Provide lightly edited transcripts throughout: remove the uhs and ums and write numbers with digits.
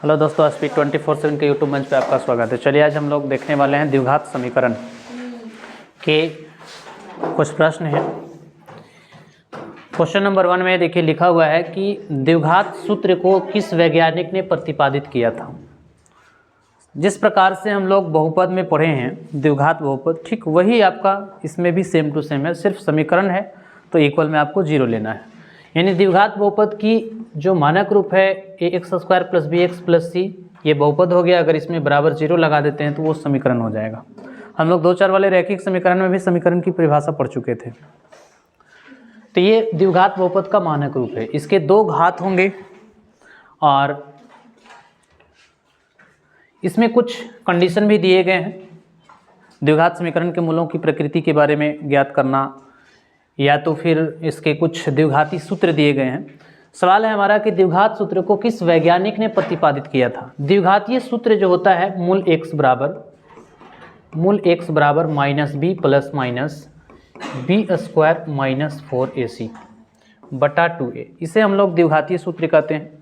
Hello दोस्तों, speed 24/7 के YouTube मंच पे आपका स्वागत है। चलिए आज हम लोग देखने वाले हैं द्विघात समीकरण के कुछ प्रश्न हैं। क्वेश्चन नंबर 1 में देखिए लिखा हुआ है कि द्विघात सूत्र को किस वैज्ञानिक ने प्रतिपादित किया था। जिस प्रकार से हम लोग बहुपद में पढ़े हैं द्विघात बहुपद, ठीक वही आपका इसमें भी सेम टू सेम है। सिर्फ समीकरण है तो इक्वल में आपको 0 लेना है। यानी द्विघात बहुपद की जो मानक रूप है ax² + bx + c, ये बहुपद हो गया। अगर इसमें बराबर 0 लगा देते हैं तो वो समीकरण हो जाएगा। हम लोग 2-4 वाले रैखिक समीकरण में भी समीकरण की परिभाषा पढ़ चुके थे। तो ये द्विघात बहुपद का मानक रूप है। इसके 2 घात होंगे और इसमें कुछ कंडीशन भी दिए गए हैं। द्विघात समीकरण के मूलों की प्रकृति के बारे में ज्ञात करना, या तो फिर इसके कुछ द्विघाती सूत्र दिए गए हैं। सवाल है हमारा कि द्विघात सूत्र को किस वैज्ञानिक ने प्रतिपादित किया था। द्विघातीय सूत्र जो होता है मूल x बराबर -b + -b² - 4ac बटा 2a, इसे हम लोग द्विघातीय सूत्र कहते हैं।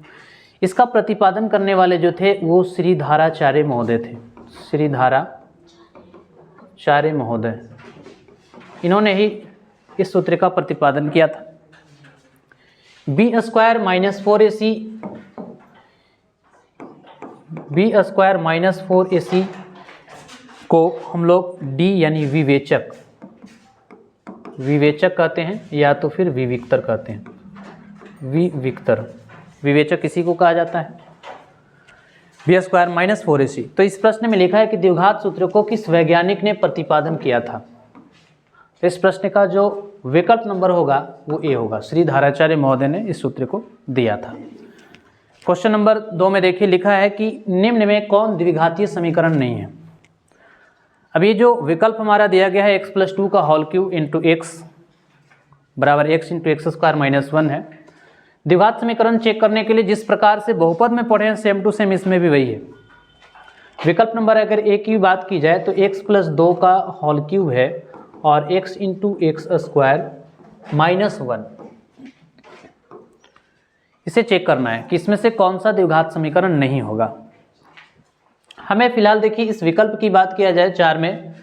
इसका प्रतिपादन करने वाले जो थे वो श्रीधाराचार्य महोदय थे। श्रीधाराचार्य महोदय, इन्होंने ही इस सूत्र का प्रतिपादन किया था। b² - 4ac को हम लोग d यानी विवेचक कहते हैं, या तो फिर विविक्तर कहते हैं। विवेचक इसी को कहा जाता है। b² - 4ac। तो इस प्रश्न में लिखा है कि द्विघात सूत्र को किस वैज्ञानिक ने प्रतिपादन किया था। इस प्रश्न का जो विकल्प नंबर होगा वो ए होगा। श्रीधाराचार्य महोदय ने इस सूत्र को दिया था। क्वेश्चन नंबर 2 में देखिए लिखा है कि निम्न में कौन द्विघातीय समीकरण नहीं है। अब ये जो विकल्प हमारा दिया गया है x + 2 का होल क्यूब इंटू x बराबर x × x² - 1 है। द्विघात समीकरण चेक करने के लिए जिस प्रकार से बहुपद में पढ़े हैं सेम टू सेम इसमें भी वही है। विकल्प नंबर अगर ए की बात की जाए तो x + 2 का होल क्यूब है और x × x² - 1, इसे चेक करना है कि इसमें से कौन सा द्विघात समीकरण नहीं होगा। हमें फिलहाल देखिए इस विकल्प की बात किया जाए 4 में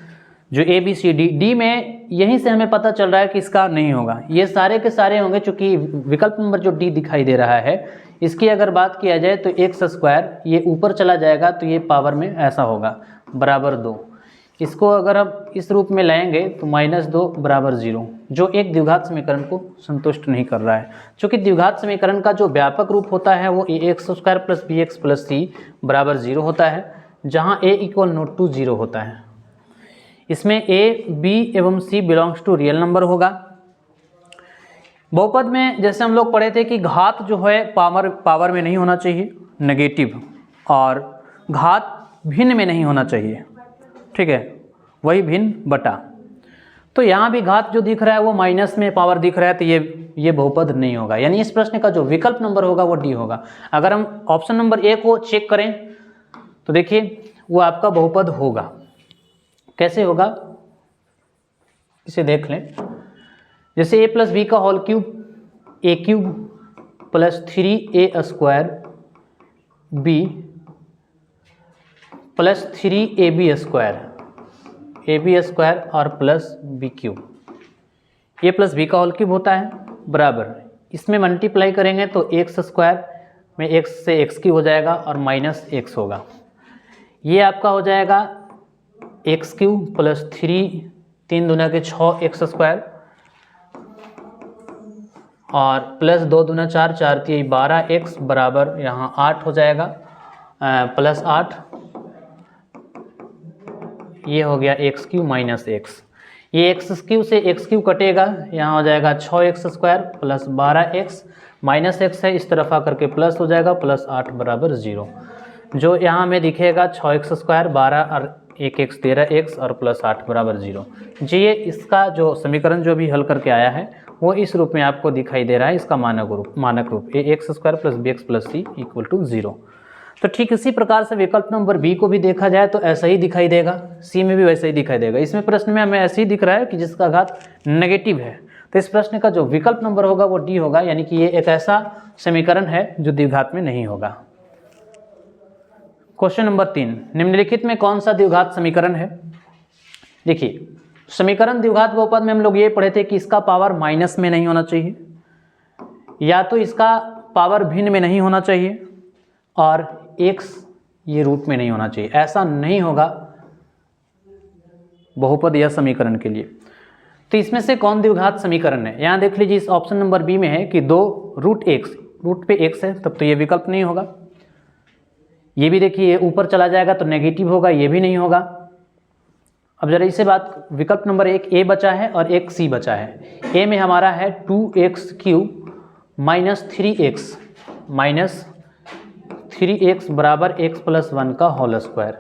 जो a b c d में, यहीं से हमें पता चल रहा है कि इसका नहीं होगा। ये सारे के सारे होंगे, चूंकि विकल्प नंबर जो d दिखाई दे रहा है इसकी अगर बात किया जाए तो x² ये ऊपर चला जाएगा तो ये पावर में ऐसा होगा बराबर 2। इसको अगर हम इस रूप में लाएंगे तो -2 बराबर 0, जो एक द्विघात समीकरण को संतुष्ट नहीं कर रहा है। चूँकि द्विघात समीकरण का जो व्यापक रूप होता है वो ax² + bx + c बराबर 0 होता है, जहाँ a = 0 होता है। इसमें a, b एवं c belongs to real number होगा। बहुपद में जैसे हम लोग पढ़े थे कि घात जो है पावर में नहीं होना चाहिए, नेगेटिव, और घात भिन्न में नहीं होना चाहिए, ठीक है, वही भिन्न बटा। तो यहाँ भी घात जो दिख रहा है वो माइनस में पावर दिख रहा है, तो ये बहुपद नहीं होगा। यानी इस प्रश्न का जो विकल्प नंबर होगा वो डी होगा। अगर हम ऑप्शन नंबर ए को चेक करें तो देखिए वो आपका बहुपद होगा। कैसे होगा इसे देख लें। जैसे a + b का whole cube a³ + 3a² b + 3ab² और प्लस b³, a + b का होल क्यूब होता है बराबर, इसमें मल्टीप्लाई करेंगे तो x² में x से x³ हो जाएगा और -x होगा। ये आपका हो जाएगा x³ + 3 दूना के 6x² और प्लस 2 दूना 4, 4 × 12x बराबर यहाँ 8 हो जाएगा, +8, ये हो गया x³ - x। ये x³ से x³ कटेगा, यहाँ हो जाएगा 6x² + 12x -x है, इस तरफ आकर के प्लस हो जाएगा, +8 बराबर 0। जो यहाँ में दिखेगा 6x² 12 और 1x 13x और +8 बराबर 0। जी ये इसका जो समीकरण जो भी हल करके आया है वो इस रूप में आपको दिखाई दे रहा है। इसका मानक रूप ax² + bx + c = 0। तो ठीक इसी प्रकार से विकल्प नंबर बी को भी देखा जाए तो ऐसा ही दिखाई देगा, सी में भी वैसा ही दिखाई देगा। इसमें प्रश्न में हमें ऐसे ही दिख रहा है कि जिसका घात नेगेटिव है, तो इस प्रश्न का जो विकल्प नंबर होगा वो डी होगा, यानी कि ये एक ऐसा समीकरण है जो द्विघात में नहीं होगा। क्वेश्चन नंबर 3, निम्नलिखित में कौन सा द्विघात समीकरण है। देखिए, समीकरण द्विघात बहुपद में हम लोग ये पढ़े थे कि इसका पावर माइनस में नहीं होना चाहिए, या तो इसका पावर भिन्न में नहीं होना चाहिए, और x ये रूट में नहीं होना चाहिए। ऐसा नहीं होगा बहुपद या समीकरण के लिए। तो इसमें से कौन द्विघात समीकरण है, यहाँ देख लीजिए, इस ऑप्शन नंबर बी में है कि 2 रूट x, रूट पे x है, तब तो ये विकल्प नहीं होगा। ये भी देखिए ऊपर चला जाएगा तो नेगेटिव होगा, ये भी नहीं होगा। अब जरा इसे बात, विकल्प नंबर 1 a बचा है और एक c बचा है। a में हमारा है 2x³ माइनस 3x बराबर x प्लस 1 का होल स्क्वायर।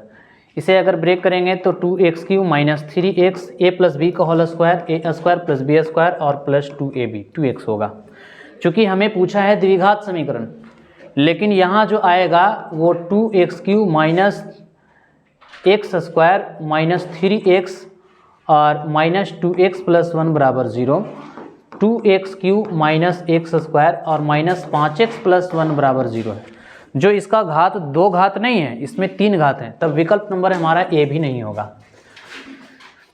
इसे अगर ब्रेक करेंगे तो 2x³ minus 3x a plus B का whole square, a square plus B square और प्लस 2ab, 2x होगा। चूँकि हमें पूछा है द्विघात समीकरण, लेकिन यहाँ जो आएगा वो 2x³ minus x square minus 3x और माइनस 2x प्लस 1 बराबर 0, 2x³ माइनस x स्क्वायर और माइनस 5x प्लस 1 बराबर 0 है। जो इसका घात 2 घात नहीं है, इसमें 3 घात हैं, तब विकल्प नंबर हमारा ए भी नहीं होगा।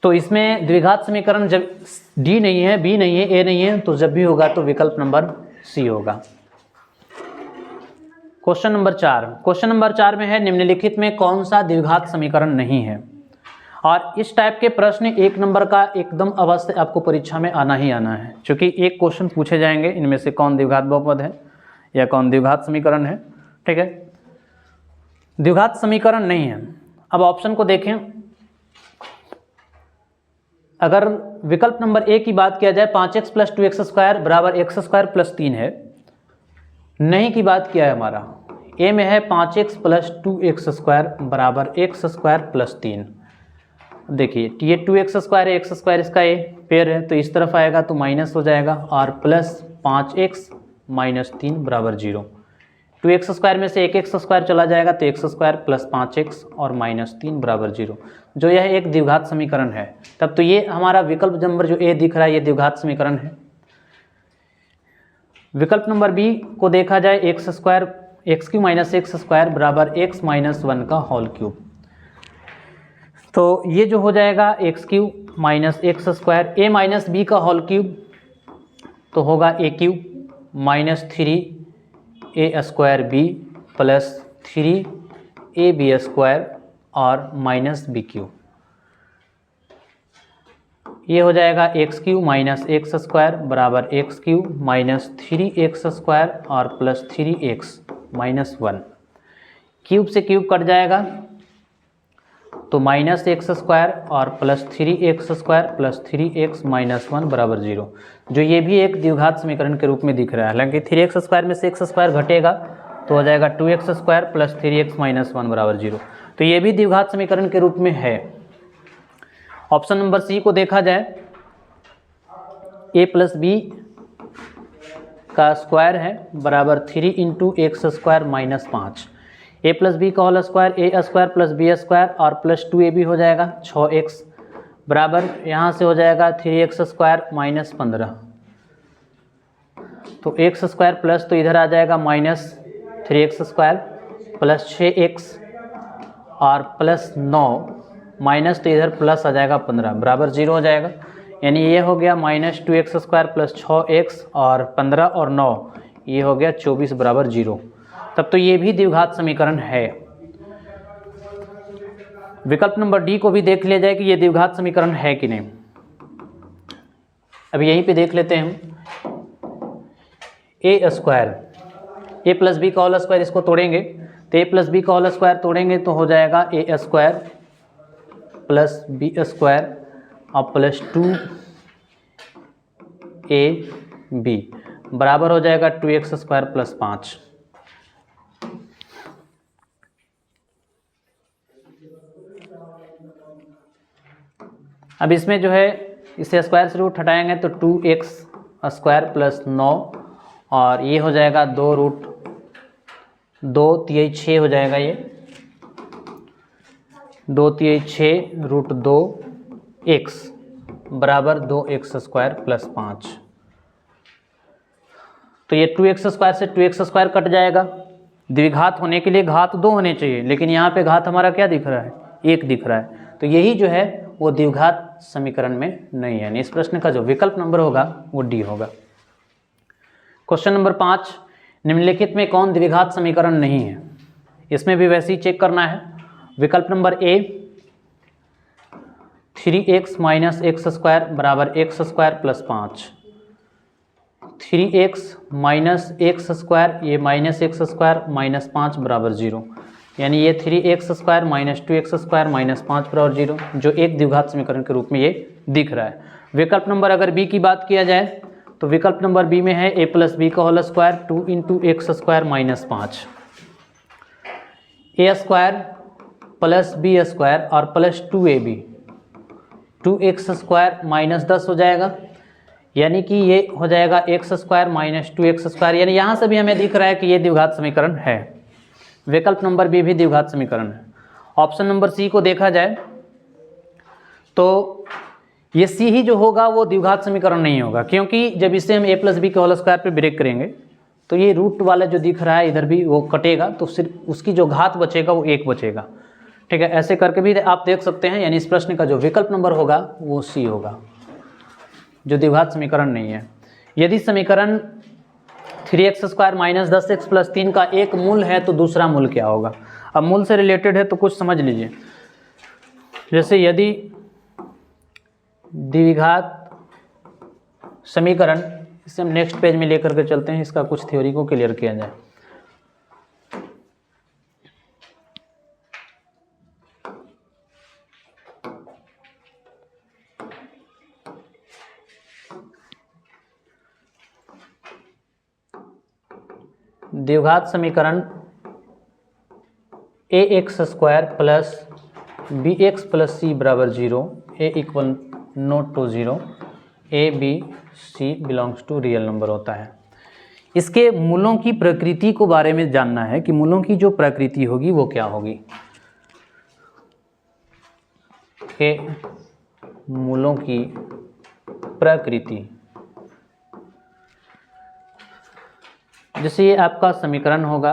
तो इसमें द्विघात समीकरण जब डी नहीं है, बी नहीं है, ए नहीं है, तो जब भी होगा तो विकल्प नंबर सी होगा। क्वेश्चन नंबर 4, क्वेश्चन नंबर 4 में है निम्नलिखित में कौन सा द्विघात समीकरण नहीं है। और इस टाइप के प्रश्न 1 नंबर का एकदम अवश्य आपको परीक्षा में आना ही आना है, क्योंकि एक क्वेश्चन पूछे जाएंगे इनमें से कौन द्विघात बहुपद है या कौन द्विघात समीकरण है। ठीक है, द्विघात समीकरण नहीं है। अब ऑप्शन को देखें, अगर विकल्प नंबर ए की बात किया जाए 5x प्लस 2x स्क्वायर बराबर x स्क्वायर प्लस 3 है। नहीं की बात किया है हमारा, ए में है 5x प्लस 2x स्क्वायर बराबर x स्क्वायर प्लस 3। देखिए ये 2x स्क्वायर है, x स्क्वायर इसका ए पेयर है, तो इस तरफ आएगा तो माइनस हो जाएगा और प्लस 5x माइनस 3 बराबर 0। 2x स्क्वायर में से 1x स्क्वायर चला जाएगा तो x स्क्वायर प्लस 5x और माइनस 3 बराबर 0। जो यह एक द्विघात समीकरण है, तब तो ये हमारा विकल्प नंबर जो ए दिख रहा है ये द्विघात समीकरण है। विकल्प नंबर बी को देखा जाए x square x³ minus x square बराबर x माइनस 1 का होल क्यूब, तो ये जो हो जाएगा x³ minus x square a minus B का होल क्यूब, तो होगा a³ minus 3a square b plus 3ab square और माइनस b³। ये हो जाएगा x³ माइनस x स्क्वायर बराबर x³ माइनस 3x स्क्वायर और प्लस 3x माइनस 1। क्यूब से क्यूब कट जाएगा तो माइनस x स्क्वायर और plus 3x square plus 3x minus 1 बराबर 0। जो ये भी एक द्विघात समीकरण के रूप में दिख रहा है। हालांकि 3x स्क्वायर में से x स्क्वायर घटेगा तो हो जाएगा 2x square plus 3x minus 1 बराबर 0। तो ये भी द्विघात समीकरण के रूप में है। ऑप्शन नंबर सी को देखा जाए, a प्लस बी का स्क्वायर है बराबर 3 into x square minus 5। a plus B का whole square a square plus B square और प्लस 2ab हो जाएगा 6x बराबर यहाँ से हो जाएगा 3x स्क्वायर माइनस 15। तो x स्क्वायर प्लस तो इधर आ जाएगा minus 3x square plus 6x और प्लस 9 माइनस तो इधर प्लस आ जाएगा 15 बराबर 0 हो जाएगा। यानी ये हो गया minus 2x square plus 6x और 15 और 9, ये हो गया 24 बराबर 0। तब तो ये भी द्विघात समीकरण है। विकल्प नंबर डी को भी देख लिया जाए कि ये द्विघात समीकरण है कि नहीं। अब यहीं पे देख लेते हैं हम, ए स्क्वायर ए प्लस बी का होल स्क्वायर, इसको तोड़ेंगे तो ए प्लस बी का होल स्क्वायर तोड़ेंगे तो हो जाएगा ए स्क्वायर प्लस बी स्क्वायर और प्लस 2ab बराबर हो जाएगा 2x स्क्वायर प्लस 5। अब इसमें जो है इसे स्क्वायर से रूट हटाएंगे तो 2x स्क्वायर प्लस 9 और ये हो जाएगा 2 रूट 2 तिहाई 6 हो जाएगा, ये 2 तिहाई 6 रूट 2x बराबर 2x स्क्वायर प्लस 5। तो ये 2x स्क्वायर से 2x स्क्वायर कट जाएगा द्विघात होने के लिए घात 2 होने चाहिए, लेकिन यहाँ पे घात हमारा क्या दिख रहा है, 1 दिख रहा है। तो यही जो है वो द्विघात समीकरण में नहीं है, यानी इस प्रश्न का जो विकल्प नंबर होगा वो डी होगा। क्वेश्चन नंबर 5, निम्नलिखित में कौन द्विघात समीकरण नहीं है? इसमें भी वैसे ही चेक करना है। विकल्प number a 3x minus x square बराबर x square plus 5, 3x minus x square, ये माइनस एक्स स्क्वायर माइनस 5 बराबर 0, यानी ये 3x square minus 2x square minus 5 बराबर 0, जो एक द्विघात समीकरण के रूप में ये दिख रहा है। विकल्प नंबर अगर बी की बात किया जाए तो विकल्प नंबर बी में है a प्लस बी का whole square 2 into x square minus 5, A square plus B square और plus 2ab, 2x square minus 10 हो जाएगा, यानी कि ये हो जाएगा x square minus 2x square, यानी यहाँ से भी हमें दिख रहा है कि ये द्विघात समीकरण है। विकल्प नंबर बी भी द्विघात समीकरण है। ऑप्शन नंबर सी को देखा जाए तो ये सी ही जो होगा वो द्विघात समीकरण नहीं होगा, क्योंकि जब इसे हम a प्लस बी के होल स्क्वायर पे ब्रेक करेंगे तो ये रूट वाला जो दिख रहा है इधर भी वो कटेगा, तो सिर्फ उसकी जो घात बचेगा वो 1 बचेगा। ठीक है, ऐसे करके भी आप देख सकते हैं, यानी इस प्रश्न का जो विकल्प नंबर होगा वो सी होगा, जो द्विघात समीकरण नहीं है। यदि समीकरण 3x square minus 10x plus 3 का एक मूल है तो दूसरा मूल क्या होगा? अब मूल से रिलेटेड है तो कुछ समझ लीजिए। जैसे यदि द्विघात समीकरण, इसे हम नेक्स्ट पेज में लेकर के चलते हैं, इसका कुछ थ्योरी को क्लियर किया जाए। द्विघात समीकरण a x square plus b x plus c बराबर 0, a equal not to 0, a b c belongs to real number होता है। इसके मूलों की प्रकृति को बारे में जानना है कि मूलों की जो प्रकृति होगी वो क्या होगी। के मूलों की प्रकृति, जैसे ये आपका समीकरण होगा,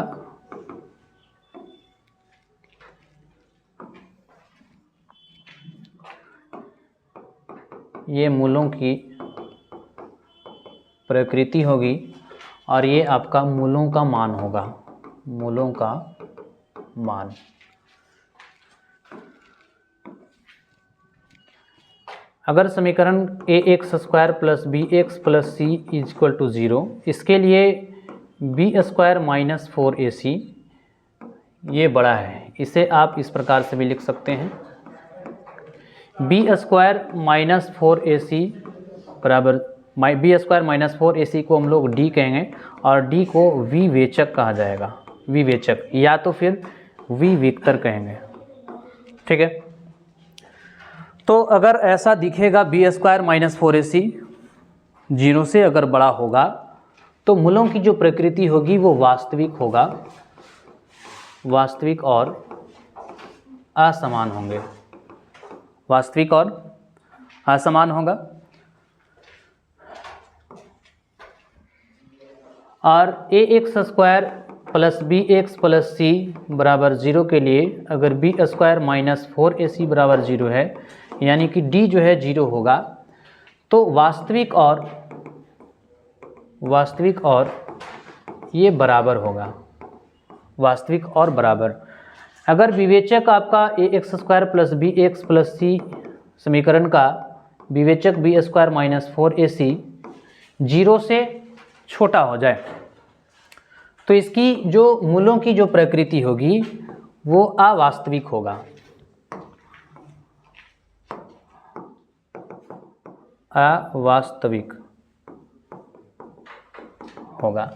ये मूलों की प्रकृति होगी और ये आपका मूलों का मान होगा, मूलों का मान। अगर समीकरण a x square plus b x plus c is equal to 0, इसके लिए बी स्क्वायर माइनस 4ac ये बड़ा है, इसे आप इस प्रकार से भी लिख सकते हैं, बी स्क्वायर माइनस 4ac बराबर, बी स्क्वायर माइनस 4ac को हम लोग डी कहेंगे और डी को विवेचक कहा जाएगा, विवेचक, या तो फिर विवेक्तर कहेंगे। ठीक है, तो अगर ऐसा दिखेगा बी स्क्वायर माइनस 4ac 0 से अगर बड़ा होगा तो मूलों की जो प्रकृति होगी वो वास्तविक होगा, वास्तविक और असमान होंगे, वास्तविक और असमान होगा। और a x square plus b x plus c बराबर 0 के लिए अगर बी स्क्वायर माइनस 4ac बराबर 0 है, यानी कि डी जो है 0 होगा, तो वास्तविक और ये बराबर होगा, वास्तविक और बराबर। अगर विवेचक आपका a x square plus b x plus c समीकरण का विवेचक बी स्क्वायर माइनस 4ac 0 से छोटा हो जाए तो इसकी जो मूलों की जो प्रकृति होगी वो अवास्तविक होगा, अवास्तविक होगा।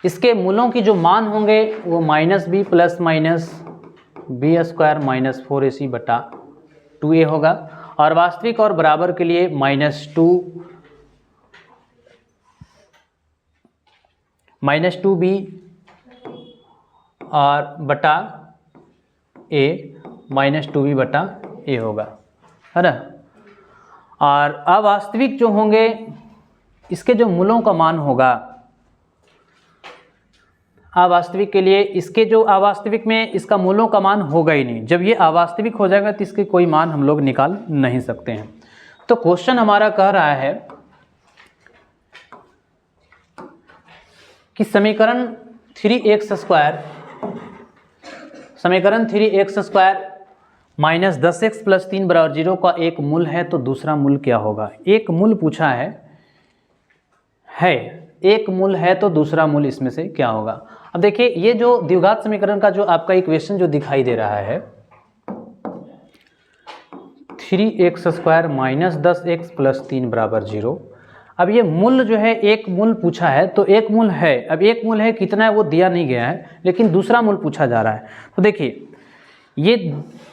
इसके मूलों की जो मान होंगे वो minus B plus minus B square minus 4ac बटा 2a होगा, और वास्तविक और बराबर के लिए माइनस 2b और बटा a माइनस 2b बटा a होगा, है ना। और अवास्तविक जो होंगे इसके जो मूलों का मान होगा, अवास्तविक के लिए इसके जो अवास्तविक में इसका मूलों का मान होगा ही नहीं। जब ये अवास्तविक हो जाएगा तो इसके कोई मान हम लोग निकाल नहीं सकते हैं। तो क्वेश्चन हमारा कह रहा है कि समीकरण 3x² माइनस 10x + 3 = 0 का एक मूल है तो दूसरा मूल क्या होगा। एक मूल पूछा है एक मूल है तो दूसरा मूल इसमें से क्या होगा। अब देखिए ये जो द्विघात समीकरण का जो आपका इक्वेशन जो दिखाई दे रहा है 3x² माइनस 10x + 3 = 0। अब ये मूल जो है एक मूल पूछा है तो एक मूल है। अब एक मूल है कितना है वो दिया नहीं गया है, लेकिन दूसरा मूल पूछा जा रहा है। तो देखिए ये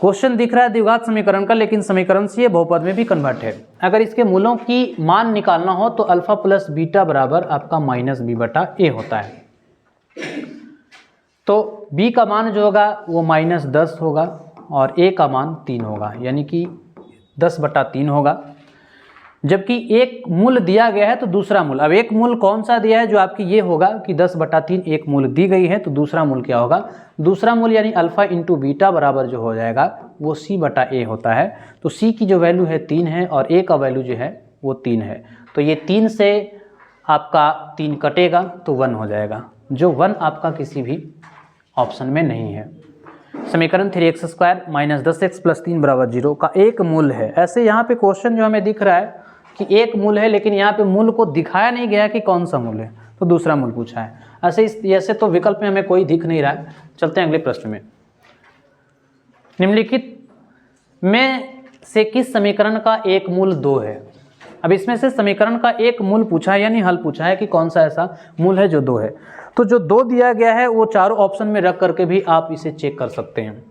क्वेश्चन दिख रहा है द्विघात समीकरण का, लेकिन समीकरण से ये बहुपद में भी कन्वर्ट है। अगर इसके मूलों की मान निकालना हो तो अल्फा प्लस बीटा बराबर आपका -b/a होता है। तो b का मान जो होगा वो -10 होगा और a का मान 3 होगा, यानी कि 10/3 होगा। जबकि एक मूल दिया गया है तो दूसरा मूल, अब एक मूल कौन सा दिया है जो आपकी ये होगा कि 10/3 एक मूल दी गई है, तो दूसरा मूल क्या होगा। दूसरा मूल यानी अल्फा इंटू बीटा बराबर जो हो जाएगा वो c/a होता है। तो c की जो वैल्यू है 3 है और a का वैल्यू जो है वो 3 है। तो ये 3 से आपका 3 कटेगा तो 1 हो जाएगा, जो 1 आपका किसी भी ऑप्शन में नहीं है। समीकरण 3x² माइनस 10x + 3 = 0 का एक मूल है। ऐसे यहाँ पे क्वेश्चन जो हमें दिख रहा है कि एक मूल है, लेकिन यहाँ पे मूल को दिखाया नहीं गया कि कौन सा मूल है, तो दूसरा मूल पूछा है। ऐसे तो विकल्प में हमें कोई दिख नहीं रहा है। चलते हैं अगले प्रश्न में। निम्नलिखित में से किस समीकरण का एक मूल 2 है। अब इसमें से समीकरण का एक मूल पूछा है, यानी हल पूछा है कि कौन सा ऐसा मूल है जो 2 है। तो जो 2 दिया गया है वो चारों ऑप्शन में रख करके भी आप इसे चेक कर सकते हैं।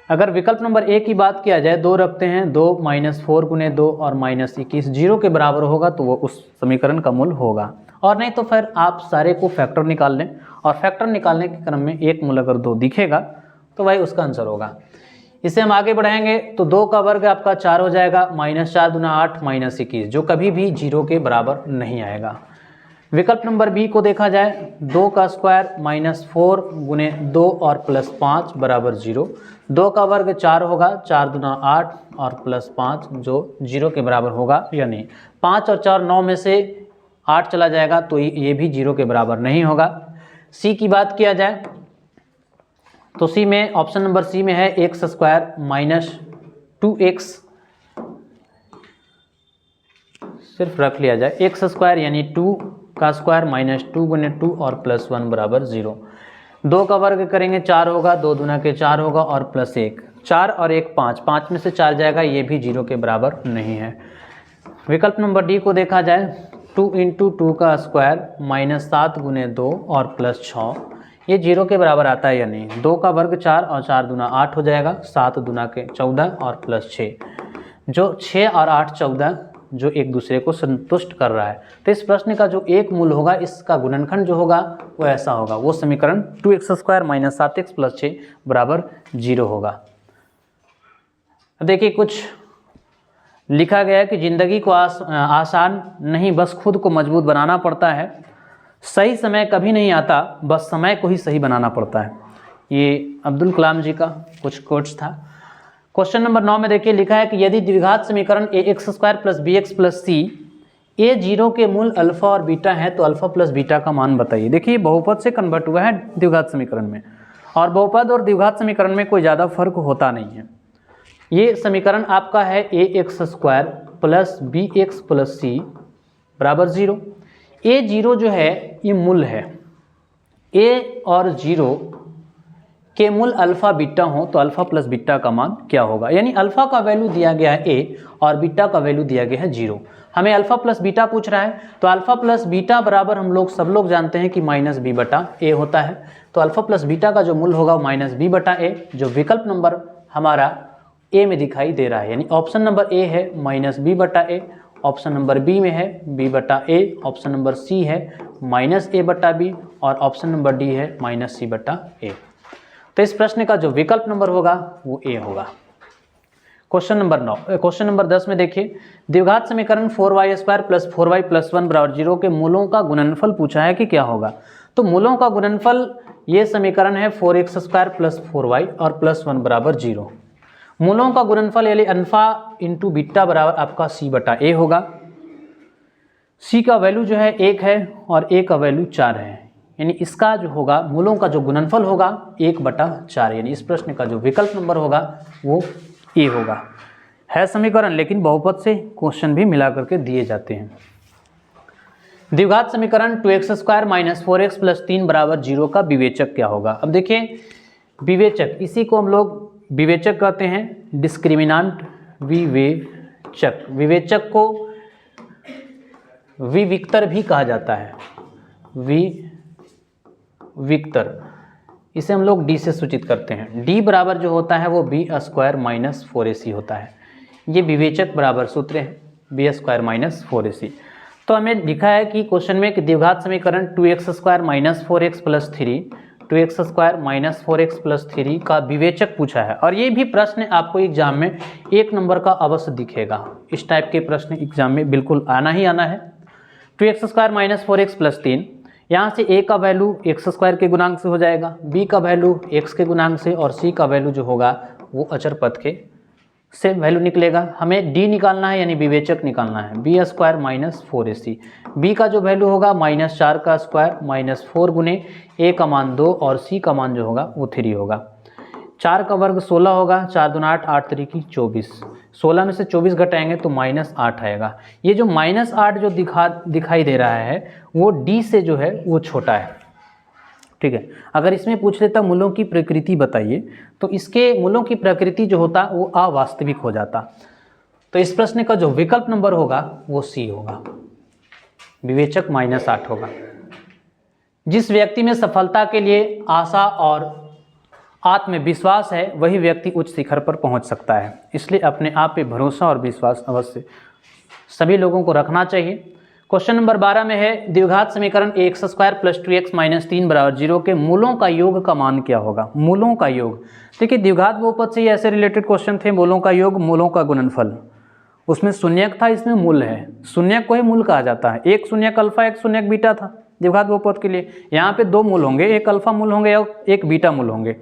अगर विकल्प नंबर ए की बात किया जाए 2 रखते हैं, 2 - 4 × 2 और -21 0 के बराबर होगा तो वो उस समीकरण का मूल होगा। और नहीं तो फिर आप सारे को फैक्टर निकाल लें और फैक्टर निकालने के क्रम में एक मूल अगर 2 दिखेगा तो वही उसका आंसर होगा। इसे हम आगे बढ़ाएंगे तो 2 का वर्ग आपका 4 हो जाएगा, -4 × 8 -21, जो कभी भी 0 के बराबर नहीं आएगा। विकल्प नंबर बी को देखा जाए 2 का स्क्वायर -4 × 2 और +5 = 0। 2 का वर्ग 4 होगा, 4 × 8 और +5 जो 0 के बराबर होगा या नहीं। 5 और 4 9 में से 8 चला जाएगा तो ये भी 0 के बराबर नहीं होगा। सी की बात किया जाए तो सी में ऑप्शन नंबर सी में है x² - 2x, सिर्फ रख लिया जाए x² यानी 2 का स्क्वायर -2 × 2 और +1 = 0। 2 का वर्ग करेंगे 4 होगा, 2 दूना के 4 होगा और +1, 4 और 1 5, 5 में से 4 जाएगा, ये भी 0 के बराबर नहीं है। विकल्प नंबर डी को देखा जाए 2 × 2 का स्क्वायर -7 × 2 और +6, ये 0 के बराबर आता है या नहीं। 2 का वर्ग 4 और 4 दूना 8 हो जाएगा, 7 दूना के 14 और +6, जो 6 और 8 14 जो एक दूसरे को संतुष्ट कर रहा है। तो इस प्रश्न का जो एक मूल होगा इसका गुणनखंड जो होगा वो ऐसा होगा, वो समीकरण 2x² - 7x + 6 = 0 होगा। देखिए कुछ लिखा गया है कि ज़िंदगी को आसान नहीं बस खुद को मजबूत बनाना पड़ता है। सही समय कभी नहीं आता, बस समय को ही सही बनाना पड़ता है। ये अब्दुल कलाम जी का कुछ कोट्स था। क्वेश्चन नंबर 9 में देखिए लिखा है कि यदि द्विघात समीकरण ax² + bx + c a 0 के मूल अल्फा और बीटा है तो अल्फा प्लस बीटा का मान बताइए। देखिए बहुपद से कन्वर्ट हुआ है द्विघात समीकरण में, और बहुपद और द्विघात समीकरण में कोई ज़्यादा फर्क होता नहीं है। ये समीकरण आपका है ax² + bx + c = 0। a 0 जो है ये मूल है, a और 0 के मूल अल्फा बीटा हो तो अल्फा प्लस बीटा का मान क्या होगा। यानी अल्फा का वैल्यू दिया गया है a और बीटा का वैल्यू दिया गया है 0। हमें अल्फा प्लस बीटा पूछ रहा है तो अल्फा प्लस बीटा बराबर हम लोग सब लोग जानते हैं कि -b/a होता है। तो अल्फा प्लस बीटा का जो मूल होगा -b/a, जो विकल्प नंबर हमारा ए में दिखाई दे रहा है। यानी ऑप्शन नंबर ए है -b/a, ऑप्शन नंबर बी में है b/a, ऑप्शन नंबर सी है -a/b और ऑप्शन नंबर डी है -c/a। तो इस प्रश्न का जो विकल्प नंबर होगा वो ए होगा। क्वेश्चन नंबर 10 में देखिए द्विघात समीकरण 4y² + 4y + 1 = 0 के मूलों का गुणनफल पूछा है कि क्या होगा। तो मूलों का गुणनफल ये समीकरण है 4x² + 4y और +1 बराबर 0। मूलों का गुणनफल यानी अल्फा इंटू बीटा बराबर आपका c/a होगा। c का वैल्यू जो है 1 है और a का वैल्यू 4 है, यानी इसका जो होगा मूलों का जो गुणनफल होगा 1/4, यानी इस प्रश्न का जो विकल्प नंबर होगा वो a होगा। है समीकरण, लेकिन बहुपद से क्वेश्चन भी मिला करके दिए जाते हैं। द्विघात समीकरण 2x² - 4x + 3 बराबर 0 का विवेचक क्या होगा। अब देखिए विवेचक, इसी को हम लोग विवेचक कहते हैं, डिस्क्रिमिनांट विवेचक। विवेचक को विविक्तर भी कहा जाता है, विविक्तर, इसे हम लोग d से सूचित करते हैं। d बराबर जो होता है वो b² - 4ac होता है। ये विवेचक बराबर सूत्र है b² - 4ac। तो हमें लिखा है कि क्वेश्चन में कि द्विघात समीकरण 2x² - 4x + 3 2x² - 4x + 3 का विवेचक पूछा है। और ये भी प्रश्न आपको एग्जाम में 1 नंबर का अवश्य दिखेगा। इस टाइप के प्रश्न एग्जाम में बिल्कुल आना ही आना है। 2x² - 4x + 3, यहाँ से a का वैल्यू x² के गुणांक से हो जाएगा, b का वैल्यू x के गुणांक से, और c का वैल्यू जो होगा वो अचर पद के से वैल्यू निकलेगा। हमें d निकालना है यानी विवेचक निकालना है, b² - 4ac। b का जो वैल्यू होगा -4 का स्क्वायर -4 गुने a का मान 2 और c का मान जो होगा वो 3 होगा। 4 का वर्ग 16 होगा, 4 दूना 8, 8 3 24, 16 में से 24 घटाएंगे तो -8 आएगा। ये जो -8 जो दिखाई दे रहा है वो d से जो है वो छोटा है, ठीक है। अगर इसमें पूछ लेता मूलों की प्रकृति बताइए, तो इसके मूलों की प्रकृति जो होता वो अवास्तविक हो जाता। तो इस प्रश्न का जो विकल्प नंबर होगा वो सी होगा, विवेचक -8 होगा। जिस व्यक्ति में सफलता के लिए आशा और आत्मविश्वास है वही व्यक्ति उच्च शिखर पर पहुंच सकता है। इसलिए अपने आप पे भरोसा और विश्वास अवश्य सभी लोगों को रखना चाहिए। क्वेश्चन नंबर 12 में है द्विघात समीकरण x² + 2x - 3 बराबर 0 के मूलों का योग का मान क्या होगा। मूलों का योग, देखिए द्विघात बहुपद से ऐसे रिलेटेड क्वेश्चन थे। मूलों का योग, मूलों का गुणनफल, उसमें शून्यक था, इसमें मूल है। शून्यक को ही मूल कहा जाता है। एक शून्यक अल्फा, एक शून्यक बीटा था द्विघात बहुपद के लिए। यहाँ पे 2 मूल होंगे, एक अल्फा मूल होंगे और एक बीटा मूल होंगे।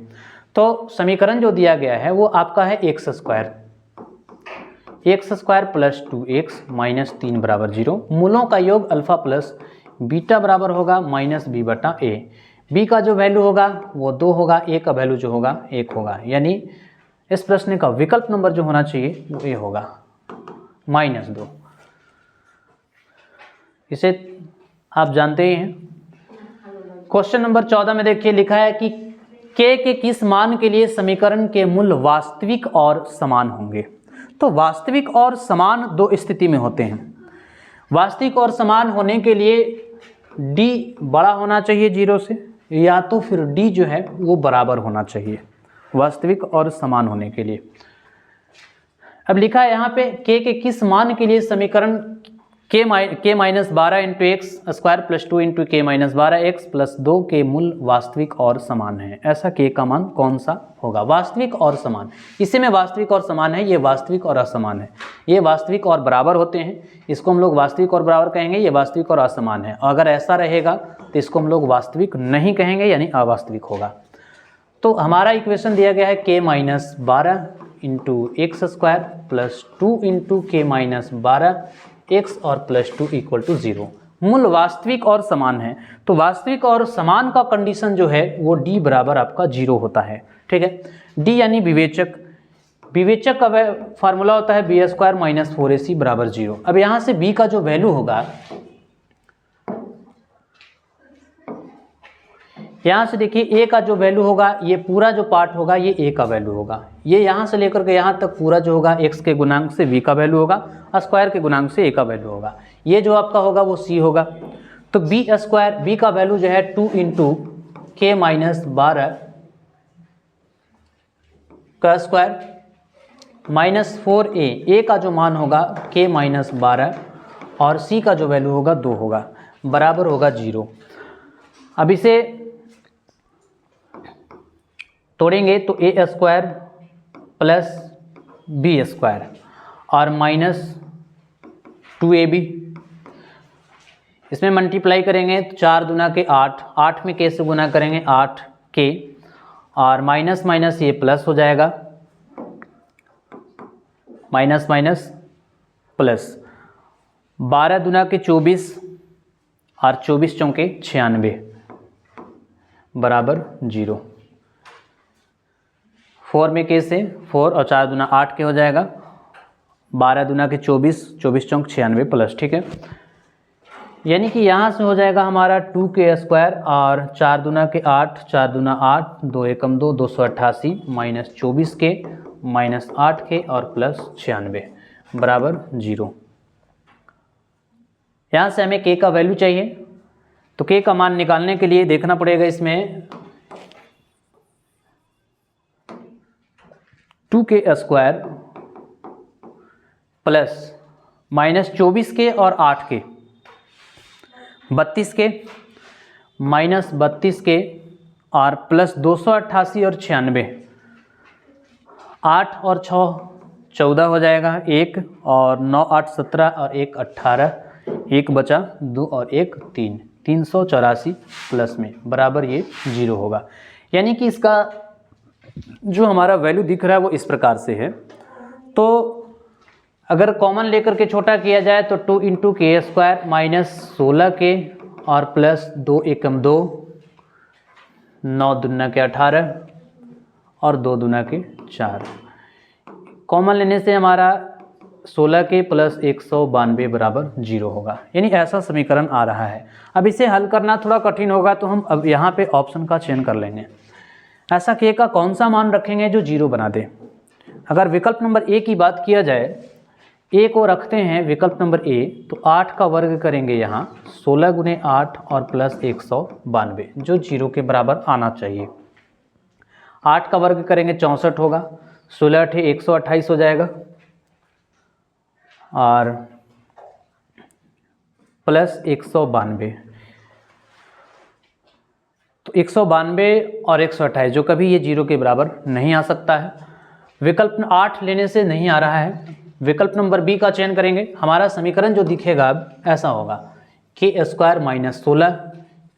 तो समीकरण जो दिया गया है वो आपका है x² + 2x - 3 बराबर 0। मूलों का योग अल्फा प्लस बीटा बराबर होगा -b/a। b का जो वैल्यू होगा वो 2 होगा, a का वैल्यू जो होगा 1 होगा, यानी इस प्रश्न का विकल्प नंबर जो होना चाहिए वो a होगा, -2। इसे आप जानते ही हैं। क्वेश्चन नंबर 14 में देखिए लिखा है कि k के किस मान के लिए समीकरण के मूल वास्तविक और समान होंगे। तो वास्तविक और समान 2 स्थिति में होते हैं। वास्तविक और समान होने के लिए d बड़ा होना चाहिए 0 से, या तो फिर d जो है वो बराबर होना चाहिए वास्तविक और समान होने के लिए। अब लिखा है यहाँ पे k के किस मान के लिए समीकरण k - 12 × x² + 2 × k - 12x + 2 के मूल वास्तविक और समान है। ऐसा k का मान कौन सा होगा। वास्तविक और समान, इसी में वास्तविक और समान है, ये वास्तविक और असमान है। ये वास्तविक और बराबर होते हैं, इसको हम लोग वास्तविक और बराबर कहेंगे। ये वास्तविक और असमान है। अगर ऐसा रहेगा तो इसको हम लोग वास्तविक नहीं कहेंगे, यानी अवास्तविक होगा। तो हमारा इक्वेशन दिया गया है k - 12 × x² + 2 × k - 12 x और +2 = 0। मूल वास्तविक और समान है, तो वास्तविक और समान का कंडीशन जो है वो d बराबर आपका 0 होता है, ठीक है। d यानी विवेचक, विवेचक का फार्मूला होता है b² - 4ac बराबर 0। अब यहाँ से b का जो वैल्यू होगा, यहाँ से देखिए a का जो वैल्यू होगा, ये पूरा जो पार्ट होगा ये a का वैल्यू होगा। ये यहाँ से लेकर के यहाँ तक पूरा जो होगा x के गुणांक से v का वैल्यू होगा, स्क्वायर के गुणांक से a का वैल्यू होगा। ये जो आपका होगा वो c होगा। तो b² का वैल्यू जो है 2 × k - 12 का स्क्वायर -4a का जो मान होगा k - 12 और c का जो वैल्यू होगा 2 होगा, बराबर होगा 0। अब इसे तोड़ेंगे तो a² + b² और -2ab, इसमें मल्टीप्लाई करेंगे तो 4 दूना के 8, 8 में के से गुना करेंगे 8 के, और माइनस माइनस ये प्लस हो जाएगा, माइनस माइनस प्लस, 12 दूना के 24 और 24 चौके 96 बराबर 0। 4 में के से 4 और 4 दूना 8 के हो जाएगा, 12 दूना के 24, 24 चौक 96 प्लस, ठीक है। यानी कि यहाँ से हो जाएगा हमारा 2k² और 4 दूना के 8, 4 दूना 8, 2 एकम 2, 288 माइनस 24k माइनस 8k और प्लस 96 बराबर 0। यहाँ से हमें k का वैल्यू चाहिए, तो k का मान निकालने के लिए देखना पड़ेगा इसमें 2k² प्लस माइनस 24k और 8k, 32k माइनस 32k और प्लस 288 और 96, 8 और 6 14 हो जाएगा, 1 और 9 8 17 और 1 18, 1 बचा 2 और 1 3, 384 प्लस में बराबर ये 0 होगा। यानी कि इसका जो हमारा वैल्यू दिख रहा है वो इस प्रकार से है। तो अगर कॉमन लेकर के छोटा किया जाए तो 2 इंटू k² माइनस 16k और प्लस 2 एकम 2, 9 दूना के 18 और 2 दूना के 4। कॉमन लेने से हमारा 16k प्लस 192 बराबर 0 होगा। यानी ऐसा समीकरण आ रहा है। अब इसे हल करना थोड़ा कठिन होगा, तो हम अब यहाँ पे ऑप्शन का चयन कर लेंगे। ऐसा k का कौन सा मान रखेंगे जो 0 बना दे। अगर विकल्प नंबर ए की बात किया जाए, ए को रखते हैं विकल्प नंबर ए, तो 8 का वर्ग करेंगे यहाँ 16 गुने 8 और प्लस 192 जो 0 के बराबर आना चाहिए। 8 का वर्ग करेंगे 64 होगा, 16 8 128 हो जाएगा और प्लस 192, तो 192 और 128 जो कभी ये 0 के बराबर नहीं आ सकता है। विकल्प 8 लेने से नहीं आ रहा है। विकल्प नंबर बी का चयन करेंगे। हमारा समीकरण जो दिखेगा अब ऐसा होगा k² माइनस 16